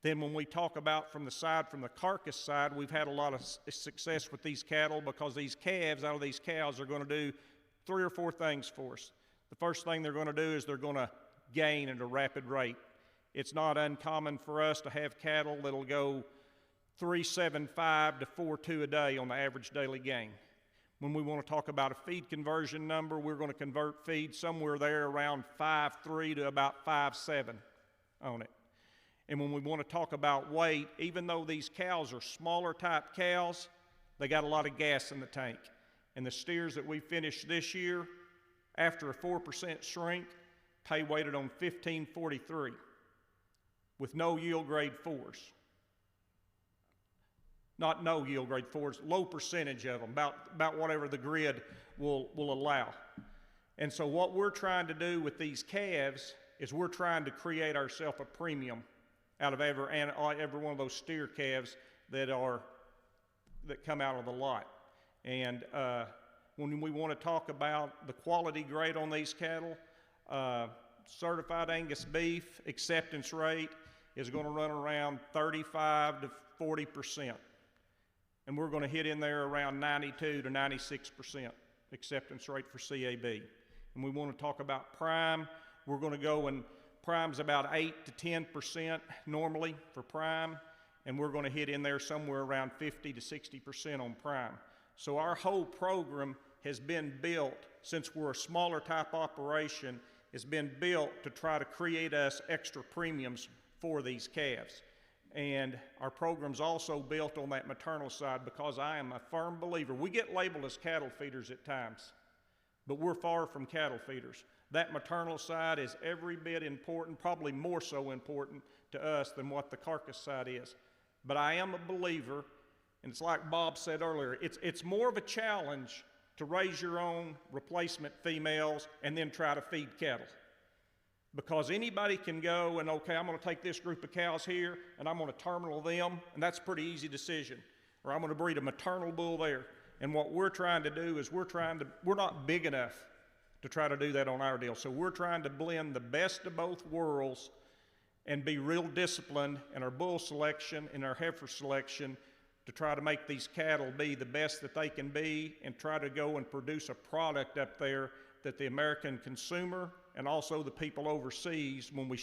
then when we talk about from the carcass side, we've had a lot of success with these cattle because these calves out of these cows are gonna do 3 or 4 things for us. The first thing they're gonna do is they're gonna gain at a rapid rate. It's not uncommon for us to have cattle that'll go 3.75 to 4.2 a day on the average daily gain. When we want to talk about a feed conversion number, we're going to convert feed somewhere there around 5.3 to about 5.7 on it. And when we want to talk about weight, even though these cows are smaller type cows, they got a lot of gas in the tank. And the steers that we finished this year, after a 4% shrink, pay weighted on 1543 with no yield grade 4s. Not no yield grade 4s, low percentage of them, about whatever the grid will allow. And so what we're trying to do with these calves is we're trying to create ourselves a premium out of every one of those steer calves that come out of the lot. And when we want to talk about the quality grade on these cattle, certified Angus beef acceptance rate is going to run around 35 to 40%. And we're going to hit in there around 92 to 96% acceptance rate for CAB. And we want to talk about prime. We're going to go, and prime's about 8 to 10% normally for prime, and we're going to hit in there somewhere around 50 to 60% on prime. So our whole program has been built, since we're a smaller type operation, has been built to try to create us extra premiums for these calves. And our program's also built on that maternal side because I am a firm believer. We get labeled as cattle feeders at times, but we're far from cattle feeders. That maternal side is every bit important, probably more so important to us than what the carcass side is. But I am a believer, and it's like Bob said earlier, it's more of a challenge to raise your own replacement females and then try to feed cattle. Because anybody can go and, okay, I'm going to take this group of cows here and I'm going to terminal them, and that's a pretty easy decision. Or I'm going to breed a maternal bull there. And what we're trying to do is we're not big enough to try to do that on our deal. So we're trying to blend the best of both worlds and be real disciplined in our bull selection and our heifer selection to try to make these cattle be the best that they can be and try to go and produce a product up there that the American consumer and also the people overseas, when we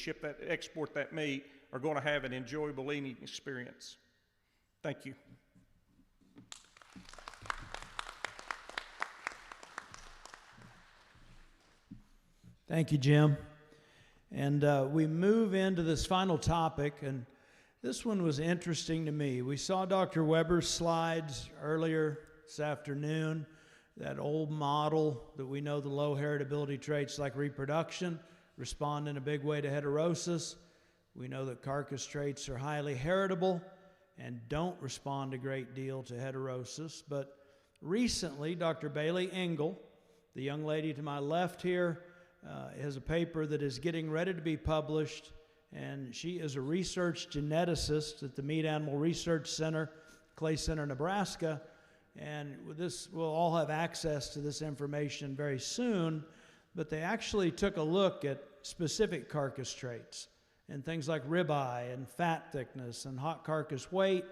export that meat, are going to have an enjoyable eating experience. Thank you. Thank you, Jim. And we move into this final topic, and this one was interesting to me. We saw Dr. Weber's slides earlier this afternoon, that old model that we know the low heritability traits like reproduction respond in a big way to heterosis. We know that carcass traits are highly heritable and don't respond a great deal to heterosis. But recently, Dr. Bailey Engel, the young lady to my left here, has a paper that is getting ready to be published, and she is a research geneticist at the Meat Animal Research Center, Clay Center, Nebraska. And with this, we'll all have access to this information very soon. but they actually took a look at specific carcass traits and things like ribeye and fat thickness and hot carcass weight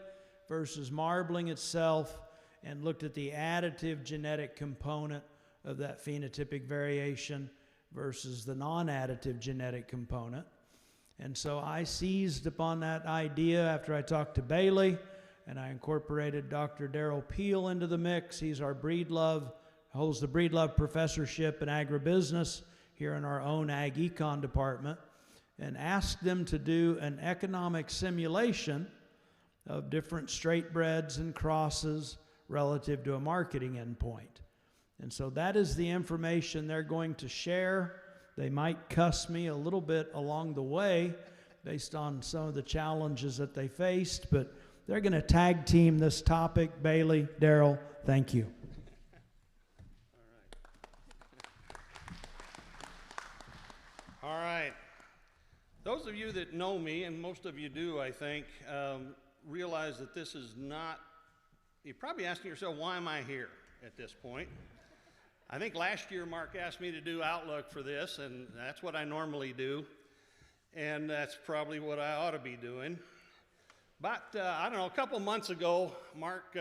versus marbling itself, and looked at the additive genetic component of that phenotypic variation versus the non-additive genetic component. And so I seized upon that idea after I talked to Bailey, and I incorporated Dr. Darrell Peel into the mix. He's our holds the Breedlove Professorship in Agribusiness here in our own Ag Econ department, and asked them to do an economic simulation of different straight breds and crosses relative to a marketing endpoint. And so that is the information they're going to share. They might cuss me a little bit along the way based on some of the challenges that they faced, but they're going to tag team this topic. Bailey, Darrell, thank you. All right. Those of you that know me, and most of you do, I think, realize that this is not, you're probably asking yourself, why am I here at this point? I think last year Mark asked me to do Outlook for this, and that's what I normally do, and that's probably what I ought to be doing. But, I don't know, a couple months ago, Mark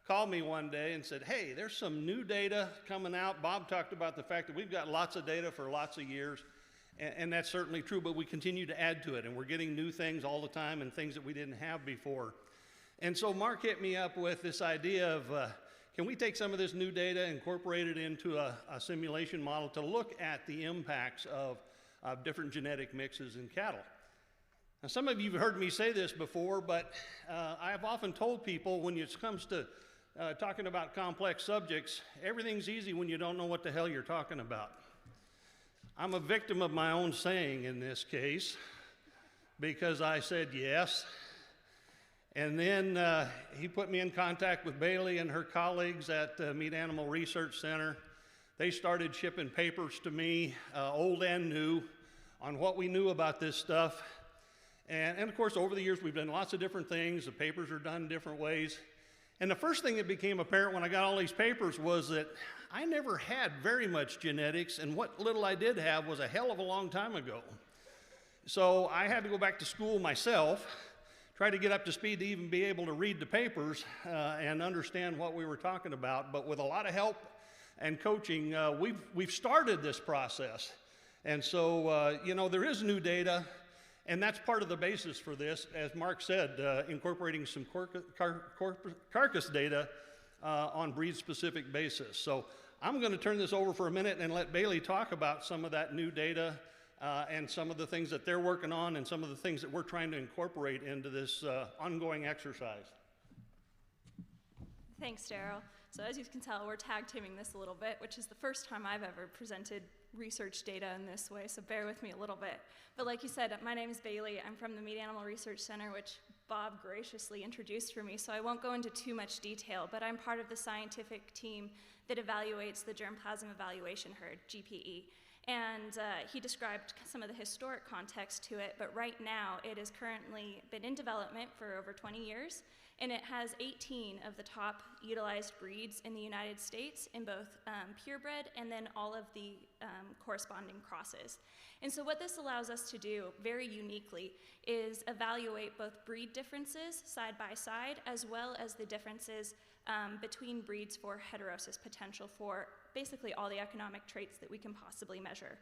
called me one day and said, hey, there's some new data coming out. Bob talked about the fact that we've got lots of data for lots of years, and that's certainly true, but we continue to add to it, and we're getting new things all the time and things that we didn't have before. And so Mark hit me up with this idea of, can we take some of this new data, incorporate it into a simulation model to look at the impacts of different genetic mixes in cattle? Now, some of you have heard me say this before, but I have often told people when it comes to talking about complex subjects, everything's easy when you don't know what the hell you're talking about. I'm a victim of my own saying in this case, because I said yes. And then he put me in contact with Bailey and her colleagues at Meat Animal Research Center. They started shipping papers to me, old and new, on what we knew about this stuff. And of course, over the years, we've done lots of different things. The papers are done different ways. And the first thing that became apparent when I got all these papers was that I never had very much genetics, and what little I did have was a hell of a long time ago. So I had to go back to school myself, try to get up to speed to even be able to read the papers and understand what we were talking about. But with a lot of help and coaching, we've started this process. And so, you know, there is new data, and that's part of the basis for this, as Mark said, incorporating some carcass data on breed-specific basis. So I'm going to turn this over for a minute and let Bailey talk about some of that new data and some of the things that they're working on and some of the things that we're trying to incorporate into this ongoing exercise. Thanks, Darrell. So as you can tell, we're tag teaming this a little bit, which is the first time I've ever presented research data in this way, so bear with me a little bit. But like you said, my name is Bailey. I'm from the Meat Animal Research Center, which Bob graciously introduced for me, so I won't go into too much detail, but I'm part of the scientific team that evaluates the germplasm evaluation herd, GPE. And he described some of the historic context to it, but right now it has currently been in development for over 20 years, and it has 18 of the top utilized breeds in the United States in both purebred and then all of the corresponding crosses. And so what this allows us to do very uniquely is evaluate both breed differences side by side, as well as the differences between breeds for heterosis potential for basically all the economic traits that we can possibly measure.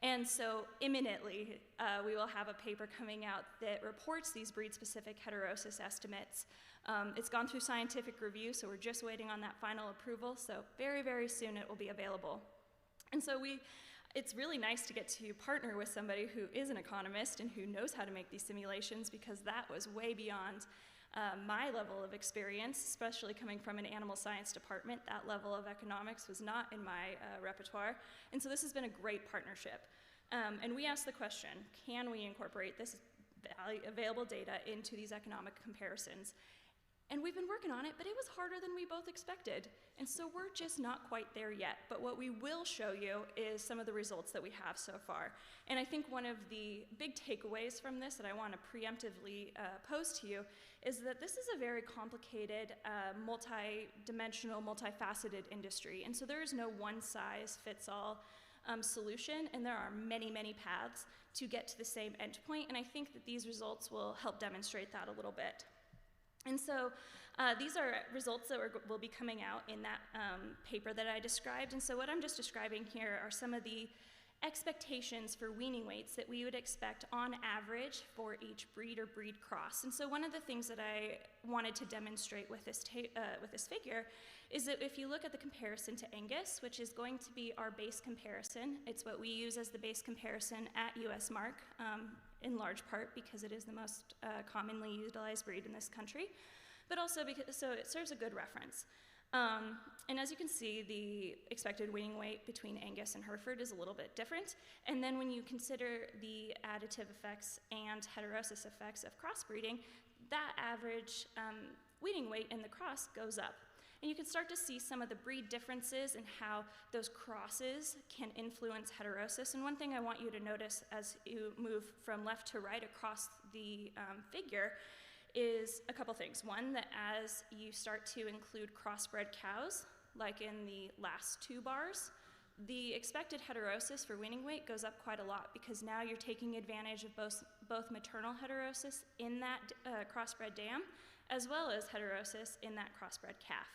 And so imminently, we will have a paper coming out that reports these breed-specific heterosis estimates. It's gone through scientific review, so we're just waiting on that final approval, so very, very soon it will be available. And so it's really nice to get to partner with somebody who is an economist and who knows how to make these simulations, because that was way beyond my level of experience, especially coming from an animal science department. That level of economics was not in my repertoire, and so this has been a great partnership. And we asked the question, can we incorporate this available data into these economic comparisons? And we've been working on it, but it was harder than we both expected. And so we're just not quite there yet. But what we will show you is some of the results that we have so far. And I think one of the big takeaways from this that I want to preemptively pose to you is that this is a very complicated, multi-dimensional, multifaceted industry. And so there is no one-size-fits-all solution, and there are many, many paths to get to the same endpoint, and I think that these results will help demonstrate that a little bit. And so these are results that will be coming out in that paper that I described, and so what I'm just describing here are some of the expectations for weaning weights that we would expect on average for each breed or breed cross. And so one of the things that I wanted to demonstrate with this figure is that if you look at the comparison to Angus, which is going to be our base comparison, it's what we use as the base comparison at US Mark, in large part because it is the most commonly utilized breed in this country, but also because so it serves a good reference. And as you can see, the expected weaning weight between Angus and Hereford is a little bit different. And then when you consider the additive effects and heterosis effects of crossbreeding, that average weaning weight in the cross goes up. And you can start to see some of the breed differences and how those crosses can influence heterosis. And one thing I want you to notice as you move from left to right across the figure is a couple things. One, that as you start to include crossbred cows, like in the last two bars, the expected heterosis for weaning weight goes up quite a lot because now you're taking advantage of both maternal heterosis in that crossbred dam as well as heterosis in that crossbred calf.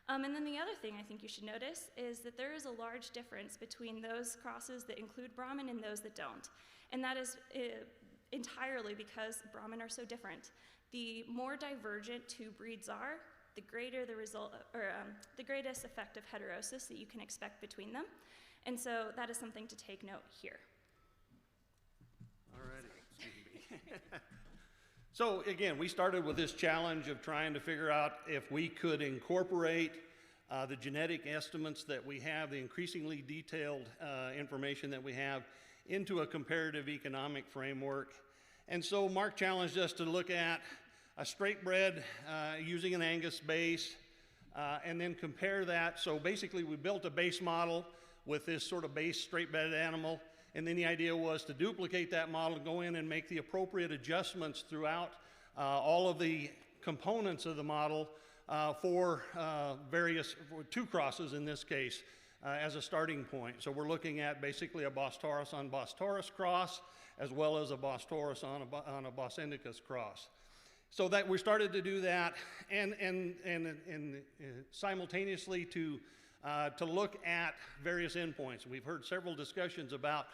And then the other thing I think you should notice is that there is a large difference between those crosses that include Brahman and those that don't. And that is entirely because Brahman are so different. The more divergent two breeds are, the greater the result, or the greatest effect of heterosis that you can expect between them. And so that is something to take note here. All righty, excuse me. So again, we started with this challenge of trying to figure out if we could incorporate the genetic estimates that we have, the increasingly detailed information that we have, into a comparative economic framework. And so Mark challenged us to look at a straight bred using an Angus base and then compare that. So basically we built a base model with this sort of base straight bred animal, and then the idea was to duplicate that model, go in and make the appropriate adjustments throughout all of the components of the model for two crosses in this case as a starting point. So we're looking at basically a Bos taurus on Bos taurus cross, as well as a Bos taurus on a Bos indicus cross. So that we started to do that, and simultaneously to look at various endpoints. We've heard several discussions about,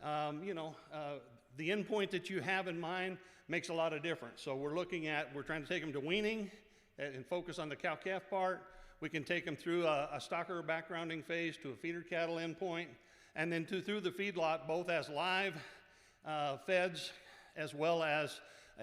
the endpoint that you have in mind makes a lot of difference. So we're trying to take them to weaning and focus on the cow-calf part. We can take them through a stocker backgrounding phase to a feeder cattle endpoint, and then through the feedlot, both as live feds as well as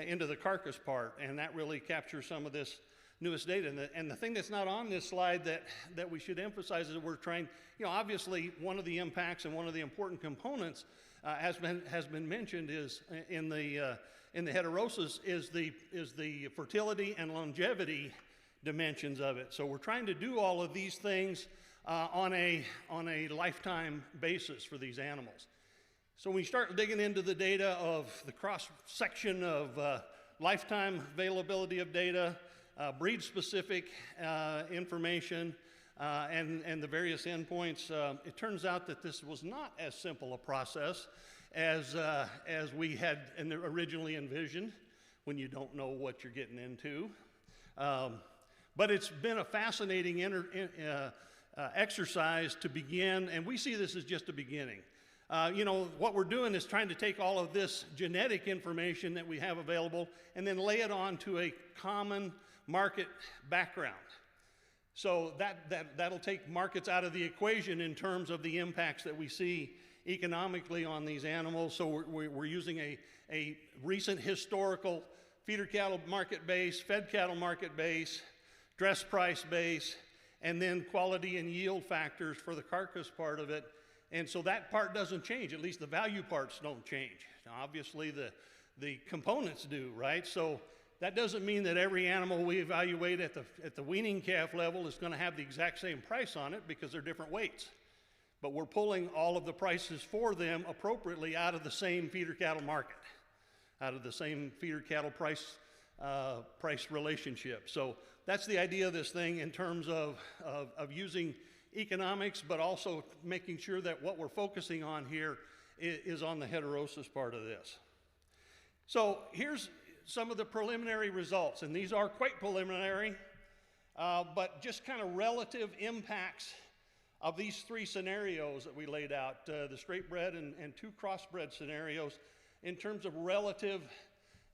into the carcass part, and that really captures some of this newest data. And the thing that's not on this slide that we should emphasize is that we're trying, obviously one of the impacts and one of the important components has been mentioned is in the heterosis is the fertility and longevity dimensions of it. So we're trying to do all of these things on a lifetime basis for these animals. So when you start digging into the data of the cross-section of lifetime availability of data, breed-specific information, and the various endpoints, it turns out that this was not as simple a process as we had originally envisioned when you don't know what you're getting into. But it's been a fascinating exercise to begin, and we see this as just a beginning. What we're doing is trying to take all of this genetic information that we have available and then lay it onto a common market background. So that'll take markets out of the equation in terms of the impacts that we see economically on these animals. So we're using a recent historical feeder cattle market base, fed cattle market base, dress price base, and then quality and yield factors for the carcass part of it. And so that part doesn't change, at least the value parts don't change. Now, obviously the components do, right? So that doesn't mean that every animal we evaluate at the weaning calf level is going to have the exact same price on it because they're different weights. But we're pulling all of the prices for them appropriately out of the same feeder cattle market, out of the same feeder cattle price relationship. So that's the idea of this thing in terms of using economics, but also making sure that what we're focusing on here is on the heterosis part of this. So here's some of the preliminary results, and these are quite preliminary, but just kind of relative impacts of these three scenarios that we laid out, the straight bred and two crossbred scenarios, in terms of relative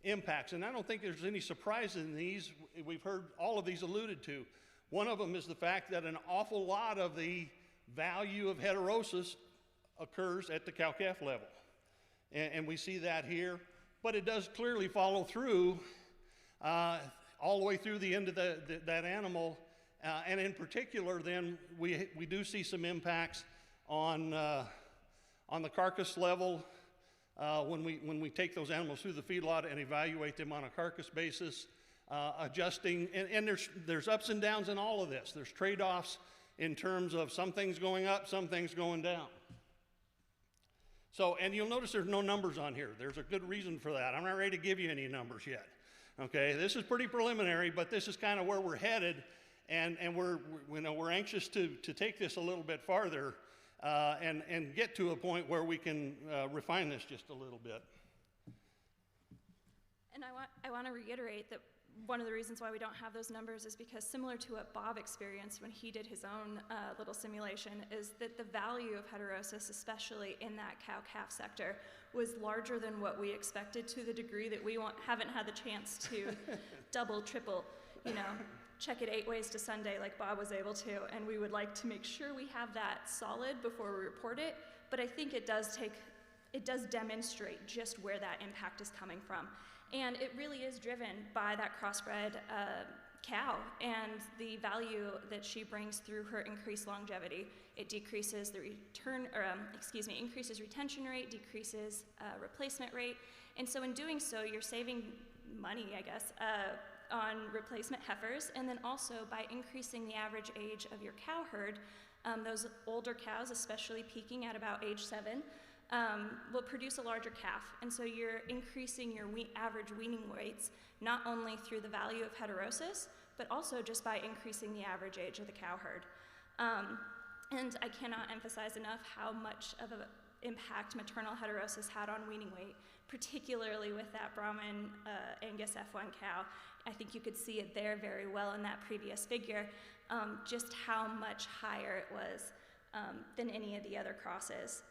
impacts. And I don't think there's any surprise in these. We've heard all of these alluded to. One of them is the fact that an awful lot of the value of heterosis occurs at the cow-calf level. And we see that here, but it does clearly follow through all the way through the end of that animal. And in particular, then, we do see some impacts on the carcass level when we take those animals through the feedlot and evaluate them on a carcass basis, adjusting. And there's ups and downs in all of this. There's trade-offs in terms of some things going up, some things going down. So, and you'll notice there's no numbers on here. There's a good reason for that. I'm not ready to give you any numbers yet. Okay, this is pretty preliminary, but this is kind of where we're headed. And we're anxious to take this a little bit farther and get to a point where we can refine this just a little bit. And I want to reiterate that one of the reasons why we don't have those numbers is because, similar to what Bob experienced when he did his own little simulation, is that the value of heterosis, especially in that cow-calf sector, was larger than what we expected, to the degree that we haven't had the chance to double, triple, check it 8 ways to Sunday like Bob was able to, and we would like to make sure we have that solid before we report it. But I think it does demonstrate just where that impact is coming from. And it really is driven by that crossbred cow and the value that she brings through her increased longevity. It decreases the increases retention rate, decreases replacement rate. And so in doing so, you're saving money, I guess, on replacement heifers, and then also by increasing the average age of your cow herd, those older cows, especially peaking at about age 7, will produce a larger calf. And so you're increasing your average weaning weights, not only through the value of heterosis, but also just by increasing the average age of the cow herd. And I cannot emphasize enough how much of an impact maternal heterosis had on weaning weight, particularly with that Brahman Angus F1 cow. I think you could see it there very well in that previous figure, just how much higher it was than any of the other crosses.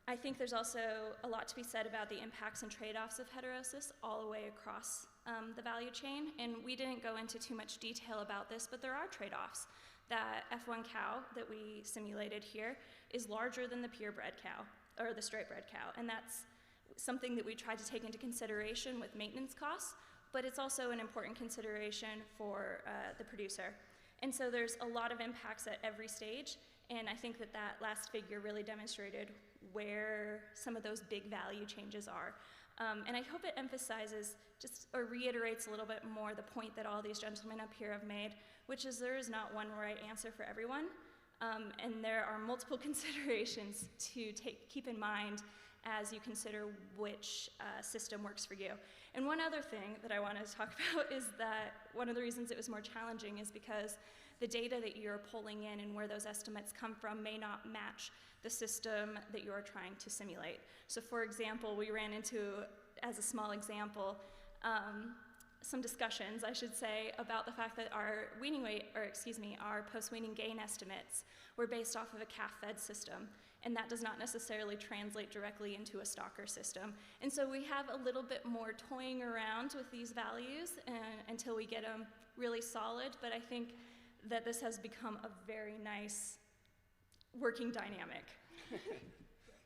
I think there's also a lot to be said about the impacts and trade-offs of heterosis all the way across the value chain, and we didn't go into too much detail about this, but there are trade-offs. That F1 cow that we simulated here is larger than the purebred cow, or the straight-bred cow, and that's something that we tried to take into consideration with maintenance costs, but it's also an important consideration for the producer. And so there's a lot of impacts at every stage, and I think that last figure really demonstrated where some of those big value changes are. And I hope it emphasizes or reiterates a little bit more the point that all these gentlemen up here have made, which is there is not one right answer for everyone, and there are multiple considerations to keep in mind as you consider which system works for you. And one other thing that I wanted to talk about is that one of the reasons it was more challenging is because the data that you're pulling in and where those estimates come from may not match the system that you're trying to simulate. So for example, we ran into, as a small example, some discussions, I should say, about the fact that our our post-weaning gain estimates were based off of a calf-fed system, and that does not necessarily translate directly into a stocker system. And so we have a little bit more toying around with these values until we get them really solid, but I think that this has become a very nice working dynamic.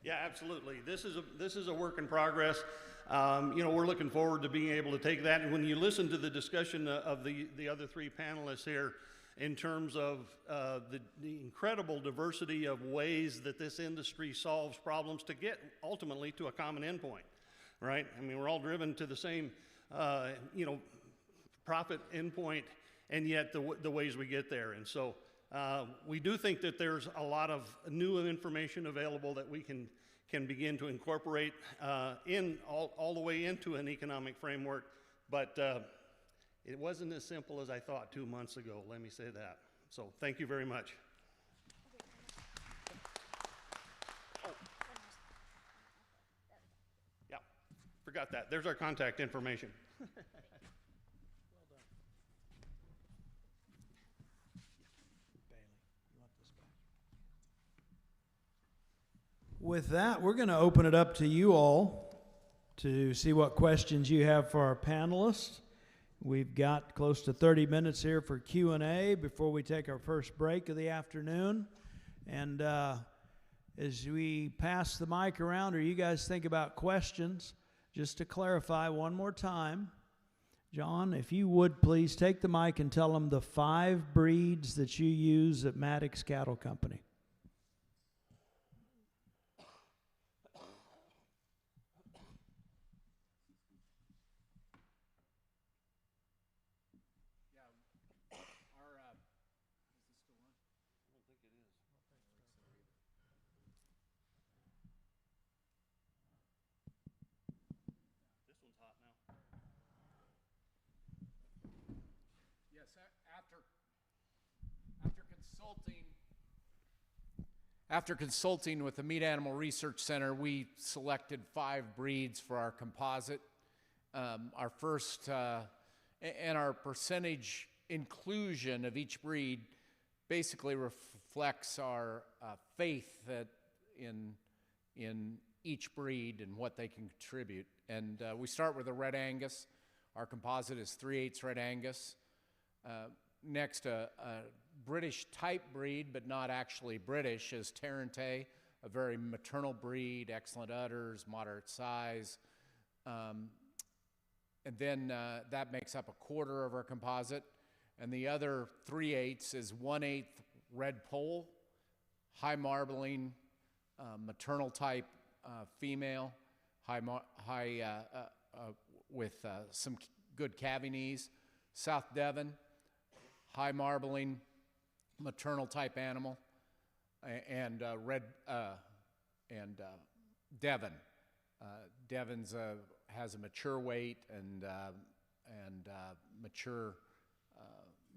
Yeah, absolutely. This is a work in progress. We're looking forward to being able to take that. And when you listen to the discussion of the other three panelists here, in terms of the incredible diversity of ways that this industry solves problems to get ultimately to a common endpoint, right? I mean, we're all driven to the same, profit endpoint, and yet the ways we get there. And so we do think that there's a lot of new information available that we can begin to incorporate in all the way into an economic framework, but it wasn't as simple as I thought 2 months ago, let me say that. So thank you very much. Forgot that. There's our contact information. With that, we're going to open it up to you all to see what questions you have for our panelists. We've got close to 30 minutes here for Q&A before we take our first break of the afternoon. And as we pass the mic around, or you guys think about questions, just to clarify one more time, John, if you would please take the mic and tell them the 5 breeds that you use at Maddox Cattle Company. After consulting with the Meat Animal Research Center, we selected 5 breeds for our composite. Our first, and our percentage inclusion of each breed basically reflects our faith that in each breed and what they can contribute. And we start with a Red Angus. Our composite is 3/8 Red Angus. Next, a British type breed, but not actually British, is Tarente, a very maternal breed, excellent udders, moderate size. And then that makes up 1/4 of our composite. And the other 3/8 is 1/8 Red Pole, high marbling, maternal type female, with some good calving knees. South Devon, high marbling, maternal type animal, and Devon. Devon's has a mature weight and mature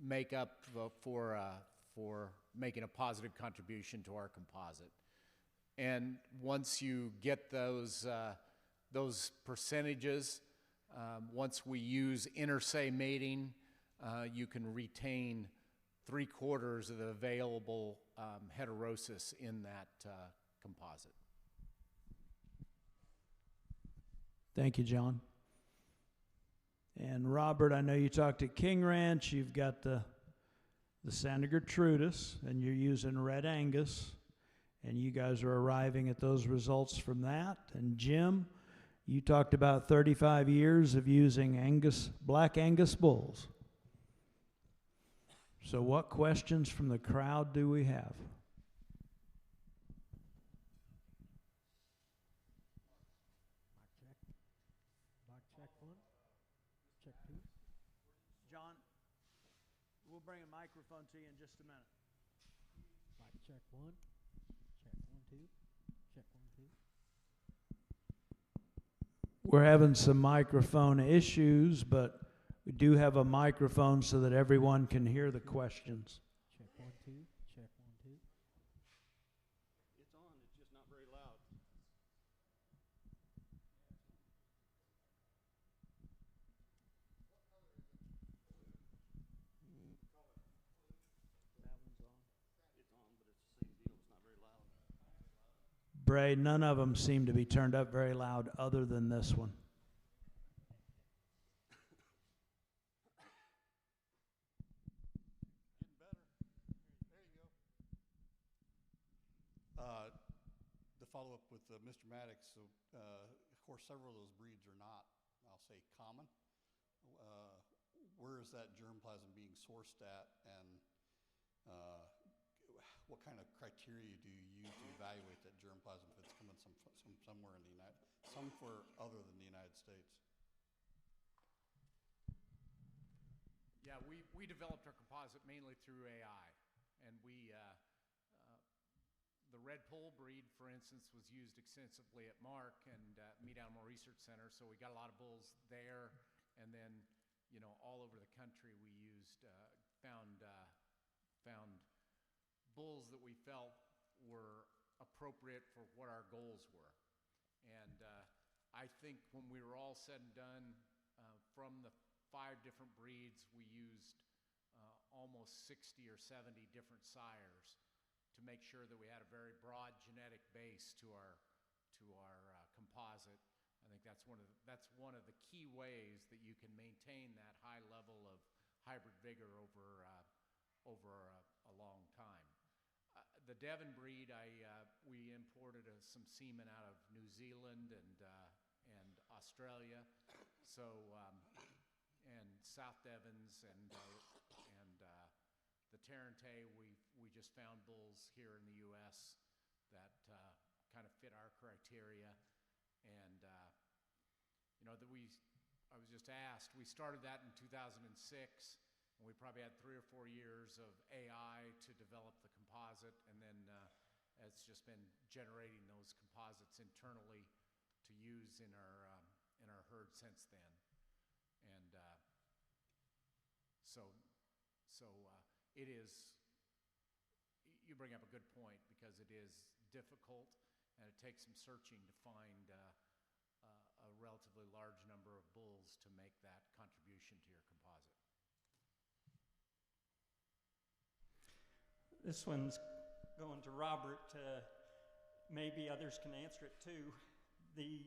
makeup for making a positive contribution to our composite. And once you get those percentages, once we use inter-say mating, you can retain 3/4 of the available heterosis in that composite. Thank you, John. And Robert, I know you talked at King Ranch. You've got the Santa Gertrudis, and you're using Red Angus, and you guys are arriving at those results from that. And Jim, you talked about 35 years of using Black Angus bulls. So what questions from the crowd do we have? Check 1, check 2. John, we'll bring a microphone to you in just a minute. Check 1, check 1, 2, check 1, 2. We're having some microphone issues, but we do have a microphone so that everyone can hear the questions. Check 1, 2, check 1, 2. It's on, it's just not very loud. It's on, but it's the same deal. It's not very loud. Bray, none of them seem to be turned up very loud other than this one. Follow up with Mr. Maddox. So, of course, several of those breeds are not, I'll say, common. Where is that germplasm being sourced at, and what kind of criteria do you use to evaluate that germplasm if it's coming somewhere in the somewhere other than the United States? Yeah, we developed our composite mainly through AI, and the Red Pole breed, for instance, was used extensively at Mark and Meat Animal Research Center, so we got a lot of bulls there. And then, all over the country, we found bulls that we felt were appropriate for what our goals were. And I think when we were all said and done, from the 5 different breeds, we used almost 60 or 70 different sires to make sure that we had a very broad genetic base to our composite. I think that's one of the key ways that you can maintain that high level of hybrid vigor over a long time. The Devon breed, we imported some semen out of New Zealand and Australia, so and South Devons and the Tarente. We just found bulls here in the U.S. that kind of fit our criteria, and I was just asked. We started that in 2006. And we probably had 3 or 4 years of AI to develop the composite, and then it's just been generating those composites internally to use in our herd since then. And so it is. You bring up a good point, because it is difficult, and it takes some searching to find a relatively large number of bulls to make that contribution to your composite. This one's going to Robert. Maybe others can answer it too. The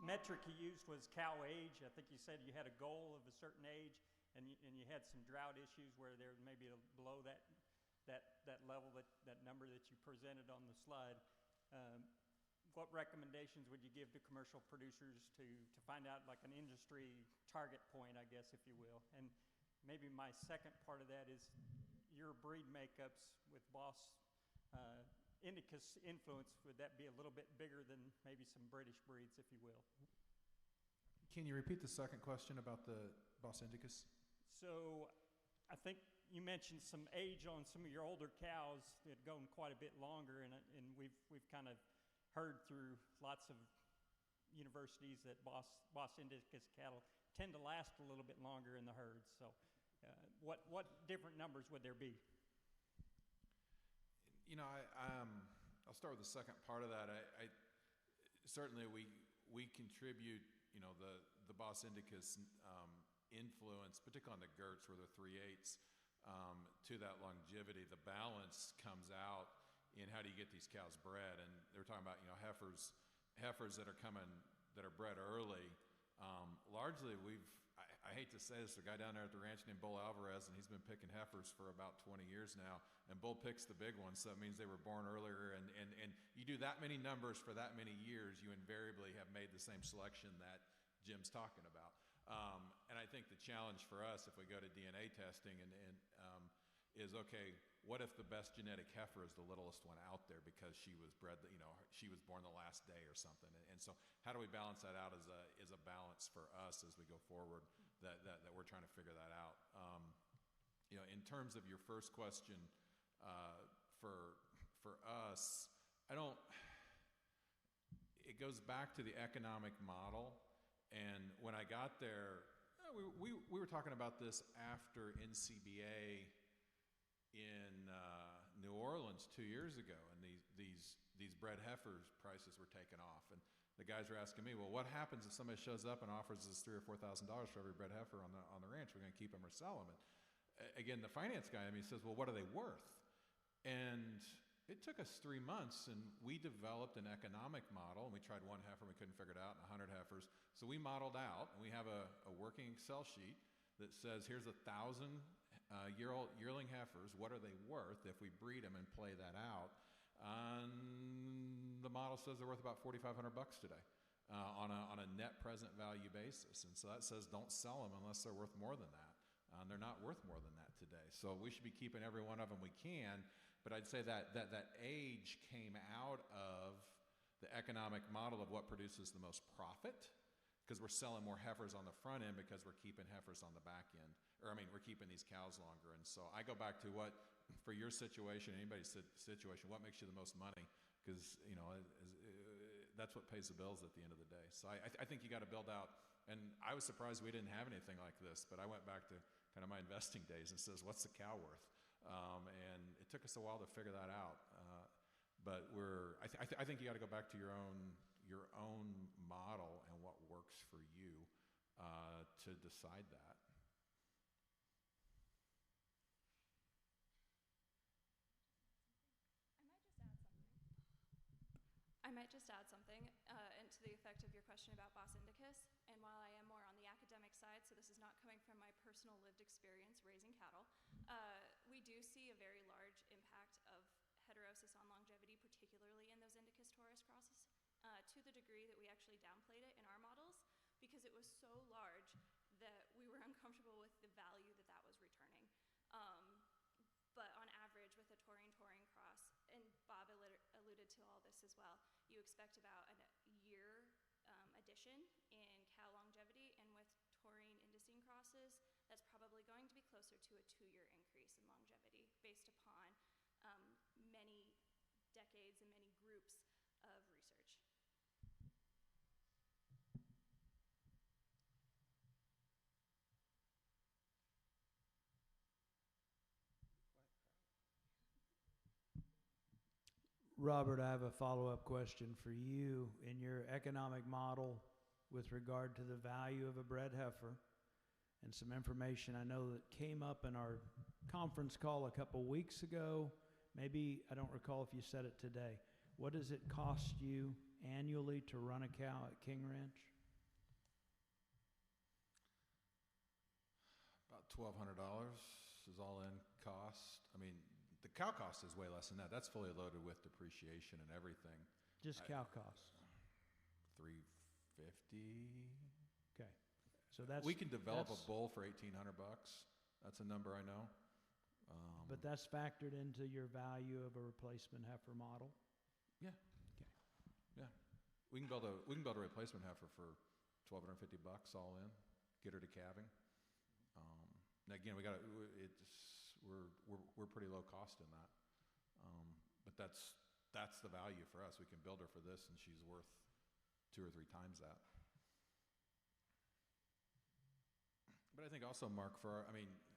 metric you used was cow age. I think you said you had a goal of a certain age, and you had some drought issues where they're maybe below that level, that number that you presented on the slide. What recommendations would you give to commercial producers to find out, like, an industry target point, I guess, if you will? And maybe my second part of that is your breed makeups with Boss Indicus influence. Would that be a little bit bigger than maybe some British breeds, if you will? Can you repeat the second question about the Bos Indicus? So I think you mentioned some age on some of your older cows that had gone quite a bit longer, and we've kind of heard through lots of universities that Bos Indicus cattle tend to last a little bit longer in the herds. So what different numbers would there be? I'll start with the second part of that. I certainly we contribute, the Bos Indicus influence, particularly on the Gerts, where they're 3/8, to that longevity. The balance comes out in how do you get these cows bred, and they're talking about heifers that are bred early. Largely, I hate to say this, a guy down there at the ranch named Bull Alvarez, and he's been picking heifers for about 20 years now, and Bull picks the big ones, so it means they were born earlier, and you do that many numbers for that many years, you invariably have made the same selection that Jim's talking about. And I think the challenge for us, if we go to DNA testing, is, okay, what if the best genetic heifer is the littlest one out there because she was bred, she was born the last day or something? And so how do we balance that out as a balance for us as we go forward, that we're trying to figure that out? In terms of your first question, for us, it goes back to the economic model. And when I got there, we were talking about this after NCBA in New Orleans 2 years ago, and these bred heifers prices were taken off, and the guys were asking me, well, what happens if somebody shows up and offers us $3,000 or $4,000 for every bred heifer on the ranch? We're going to keep them or sell them? And again, the finance guy, he says, well, what are they worth? And it took us 3 months, and we developed an economic model, and we tried one heifer, and we couldn't figure it out, and 100 heifers. So we modeled out, and we have a working Excel sheet that says, here's 1,000 yearling heifers, what are they worth if we breed them and play that out? And the model says they're worth about $4,500 today on a net present value basis. And so that says don't sell them unless they're worth more than that. And they're not worth more than that today. So we should be keeping every one of them we can. But I'd say that age came out of the economic model of what produces the most profit, because we're selling more heifers on the front end because we're keeping heifers on the back end. We're keeping these cows longer. And so I go back to what, for your situation, anybody's situation, what makes you the most money? Because, that's what pays the bills at the end of the day. So I think you got to build out, and I was surprised we didn't have anything like this, but I went back to kind of my investing days and says, what's the cow worth? And it took us a while to figure that out. But I think you got to go back to your your own model and what works for you to decide that. I might just add something and to the effect of your question about Bos indicus. And while I am more on the academic side, so this is not coming from my personal lived experience raising cattle, we do see a very large impact of heterosis on longevity, particularly in those indicus taurus crosses, to the degree that we actually downplayed it in our models because it was so large that we were uncomfortable with the value that that was returning. But on average, with a taurine-taurine cross, and Bob alluded to all this as well, you expect about a year addition in cow longevity, and with taurine indocene crosses, that's probably going to be closer to a 2-year increase in longevity based upon many decades and many groups of research. Robert, I have a follow-up question for you. In your economic model with regard to the value of a bred heifer, and some information I know that came up in our conference call a couple weeks ago, maybe, I don't recall if you said it today, what does it cost you annually to run a cow at King Ranch? About $1,200 is all in cost. I mean, the cow cost is way less than that. That's fully loaded with depreciation and everything. Just cow costs? $350. Okay. So that's, we can develop a bull for $1,800. That's a number I know. But that's factored into your value of a replacement heifer model? Yeah. Okay. Yeah. We can build a replacement heifer for $1,250 all in. Get her to calving. And again, we're pretty low cost in that. But that's the value for us. We can build her for this, and she's worth 2 or 3 times that. But I think also, Mark,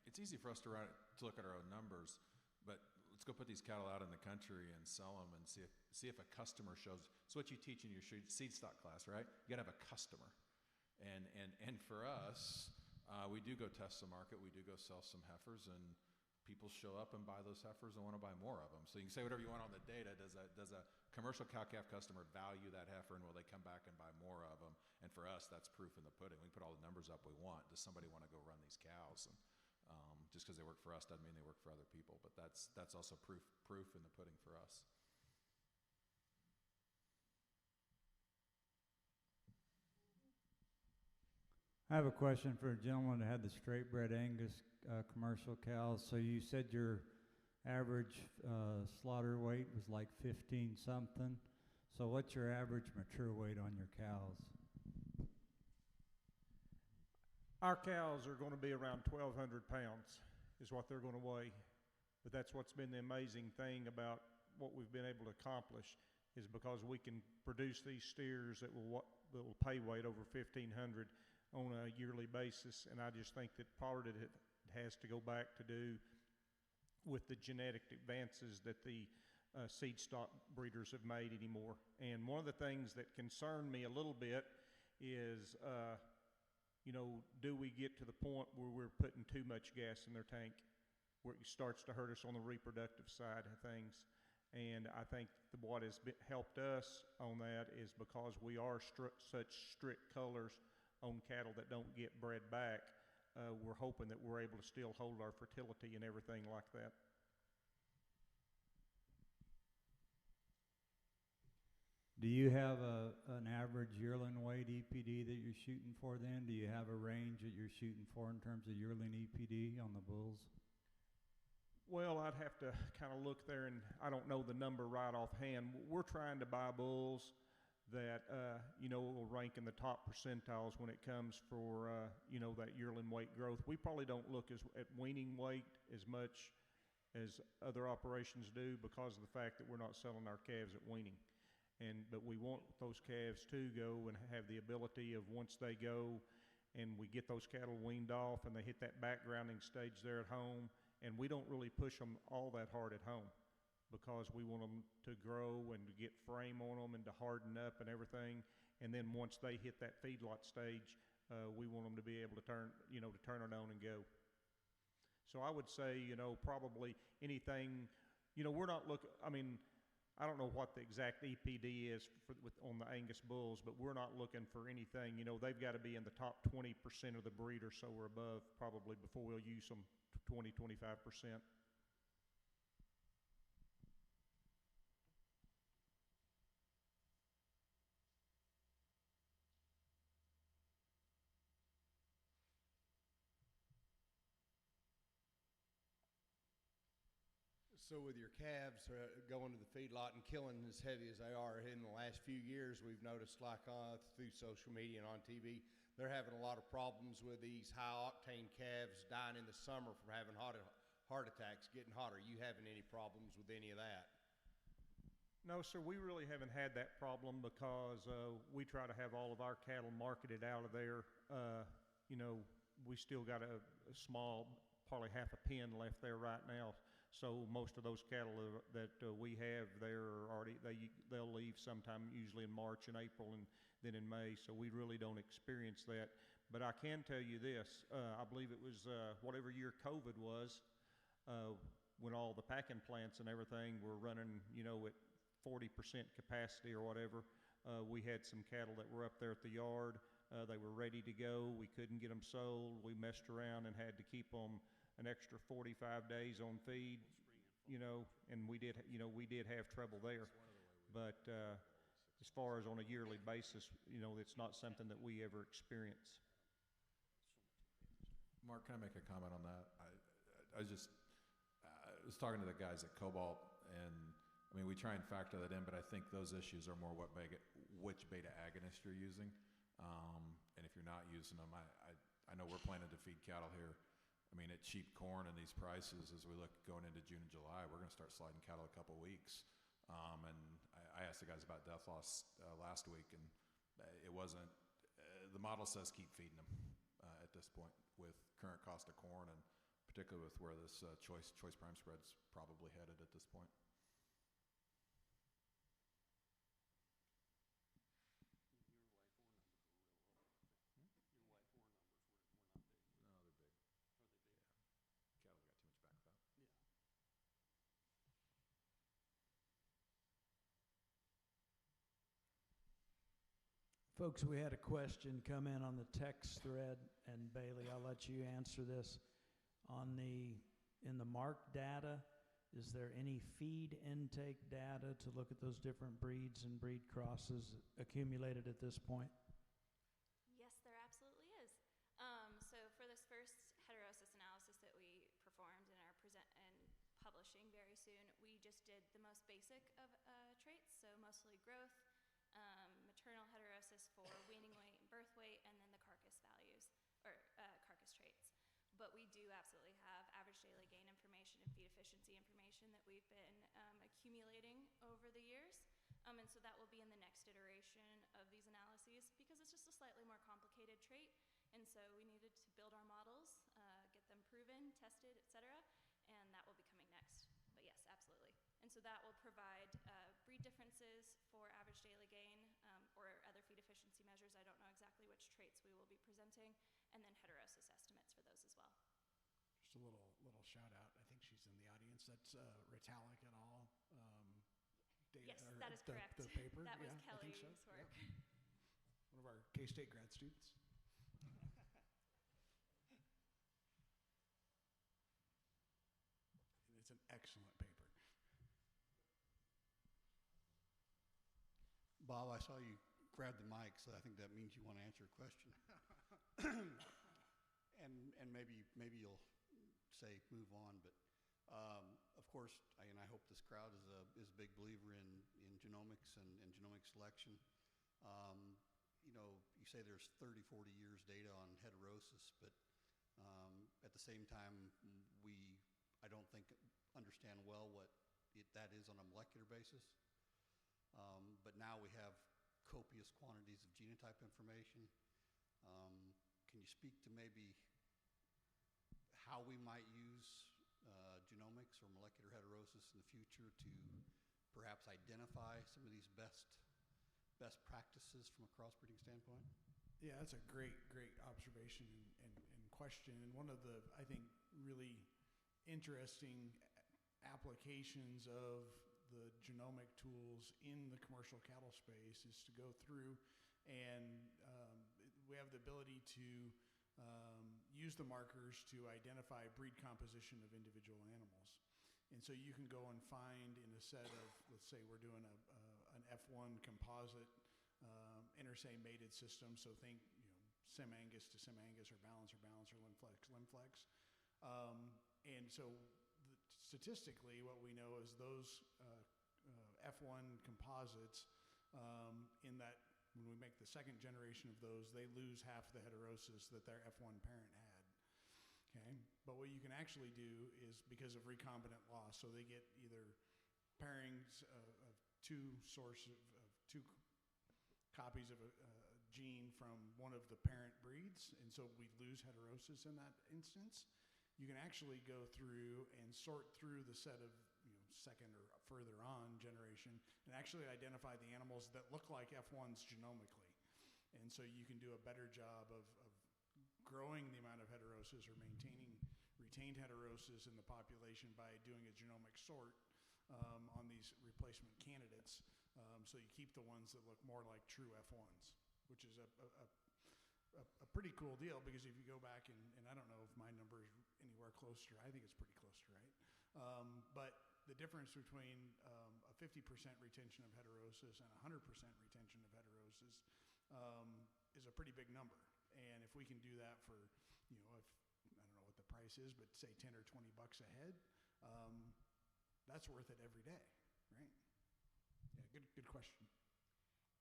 it's easy for us to look at our own numbers, but let's go put these cattle out in the country and sell them and see if a customer shows. It's what you teach in your seed stock class, right? You got to have a customer. And for us, we do go test the market. We do go sell some heifers, and people show up and buy those heifers and want to buy more of them. So you can say whatever you want on the data. Does a commercial cow-calf customer value that heifer, and will they come back and buy more of them? And for us, that's proof in the pudding. We put all the numbers up we want. Does somebody want to go run these cows? And just because they work for us doesn't mean they work for other people. But that's also proof in the pudding for us. I have a question for a gentleman that had the straight bred Angus commercial cows. So you said your average slaughter weight was like 15 something. So what's your average mature weight on your cows? Our cows are going to be around 1,200 pounds is what they're going to weigh. But that's what's been the amazing thing about what we've been able to accomplish, is because we can produce these steers that will pay weight over 1,500 on a yearly basis. And I just think that part of it has to go back to do with the genetic advances that the seed stock breeders have made anymore. And one of the things that concern me a little bit is, do we get to the point where we're putting too much gas in their tank, where it starts to hurt us on the reproductive side of things? And I think what has helped us on that is because we are such strict colors on cattle that don't get bred back, we're hoping that we're able to still hold our fertility and everything like that. Do you have an average yearling weight EPD that you're shooting for then? Do you have a range that you're shooting for in terms of yearling EPD on the bulls? Well, I'd have to kind of look there, and I don't know the number right offhand. We're trying to buy bulls that, will rank in the top percentiles when it comes for, that yearling weight growth. We probably don't look at weaning weight as much as other operations do because of the fact that we're not selling our calves at weaning. But we want those calves to go and have the ability of, once they go and we get those cattle weaned off and they hit that backgrounding stage there at home, and we don't really push them all that hard at home. because we want them to grow and to get frame on them and to harden up and everything. And then once they hit that feedlot stage, we want them to be able to turn it on and go. So I would say, probably anything, we're not I don't know what the exact EPD is on the Angus bulls, but we're not looking for anything, they've got to be in the top 20% of the breed or so or above probably before we'll use them 20-25%. So with your calves going to the feedlot and killing as heavy as they are, in the last few years we've noticed, like through social media and on TV, they're having a lot of problems with these high-octane calves dying in the summer from having heart attacks, getting hot. Are you having any problems with any of that? No, sir, we really haven't had that problem because we try to have all of our cattle marketed out of there. We still got a small, probably half a pen left there right now. So most of those cattle that we have there are already, they'll leave sometime usually in March and April and then in May, so we really don't experience that. But I can tell you this, I believe it was whatever year COVID was, when all the packing plants and everything were running, at 40% capacity or whatever, we had some cattle that were up there at the yard. They were ready to go. We couldn't get them sold. We messed around and had to keep them an extra 45 days on feed, and we did have trouble there. But as far as on a yearly basis, it's not something that we ever experience. Mark, can I make a comment on that? I was talking to the guys at Cobalt, and we try and factor that in, but I think those issues are more which beta agonist you're using, and if you're not using them, I know we're planning to feed cattle here. At cheap corn and these prices, as we look going into June and July, we're going to start sliding cattle a couple weeks. And I asked the guys about death loss last week, and it wasn't. The model says keep feeding them at this point with current cost of corn, and particularly with where this choice prime spread's probably headed at this point. Folks, we had a question come in on the text thread, and Bailey, I'll let you answer this. In the MARC data, is there any feed intake data to look at those different breeds and breed crosses accumulated at this point? Yes, there absolutely is. So for this first heterosis analysis that we performed and are publishing very soon, we just did the most basic of traits, so mostly growth, maternal heterosis for weaning weight and birth weight, and then the carcass values, or carcass traits. But we do absolutely have average daily gain information and feed efficiency information that we've been accumulating over the years. And so that will be in the next iteration of these analyses, because it's just a slightly more complicated trait. And so we needed to build our models, get them proven, tested, etc. And that will be coming next. But yes, absolutely. And so that will provide breed differences for average daily gain or other feed efficiency measures. I don't know exactly which traits we will be presenting, and then heterosis estimates for those as well. Just a little shout out. I think she's in the audience. That's Ritalik et al. Data, yes, that is correct. The paper. That was yeah, Kelly's so. work. Yeah. One of our K-State grad students. It's an excellent paper. Bob, I saw you grab the mic, so I think that means you want to answer a question. and maybe you'll say move on, but of course, and I hope this crowd is a big believer in genomics and genomic selection. You say there's 30, 40 years data on heterosis, but at the same time, I don't think understand well what that is on a molecular basis. But now we have copious quantities of genotype information. Can you speak to maybe how we might use genomic genomics or molecular heterosis in the future to perhaps identify some of these best practices from a crossbreeding standpoint? Yeah, that's a great observation and question. And one of the, I think, really interesting applications of the genomic tools in the commercial cattle space is to go through and we have the ability to use the markers to identify breed composition of individual animals. And so you can go and find in a set of, let's say we're doing an F1 composite intersay mated system, so think Sim-Angus to Sim-Angus or balance or limb-flex. And so statistically what we know is those F1 composites in that when we make the second generation of those, they lose half the heterosis that their F1 parent had. Okay, but what you can actually do is because of recombinant loss, so they get either pairings of two copies of a gene from one of the parent breeds, and so we lose heterosis in that instance. You can actually go through and sort through the set of second or further on generation and actually identify the animals that look like F1s genomically. And so you can do a better job of growing the amount of heterosis or maintaining retained heterosis in the population by doing a genomic sort on these replacement candidates. So you keep the ones that look more like true F1s, which is a pretty cool deal, because if you go back and I don't know if my number is anywhere close to, I think it's pretty close to right. But the difference between a 50% retention of heterosis and 100% retention of heterosis is a pretty big number. And if we can do that for, if, I don't know what the price is, but say 10 or 20 bucks a head, that's worth it every day, right? Yeah, good question.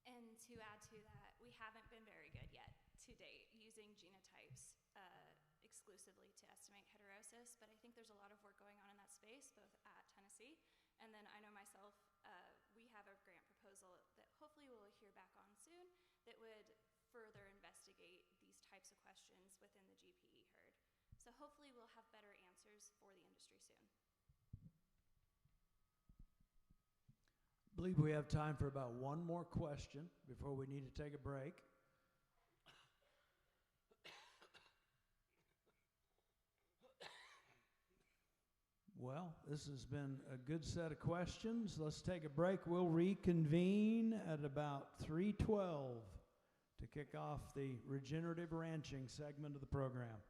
And to add to that, we haven't been very good yet to date using genotypes exclusively to estimate heterosis, but I think there's a lot of work going on in that space, both at Tennessee, and then I know myself, we have a grant proposal that hopefully we'll hear back on soon that would further investigate these types of questions within the GPE herd. So hopefully we'll have better answers for the industry soon. I believe we have time for about one more question before we need to take a break. Well, this has been a good set of questions. Let's take a break. We'll reconvene at about 3:12 to kick off the regenerative ranching segment of the program.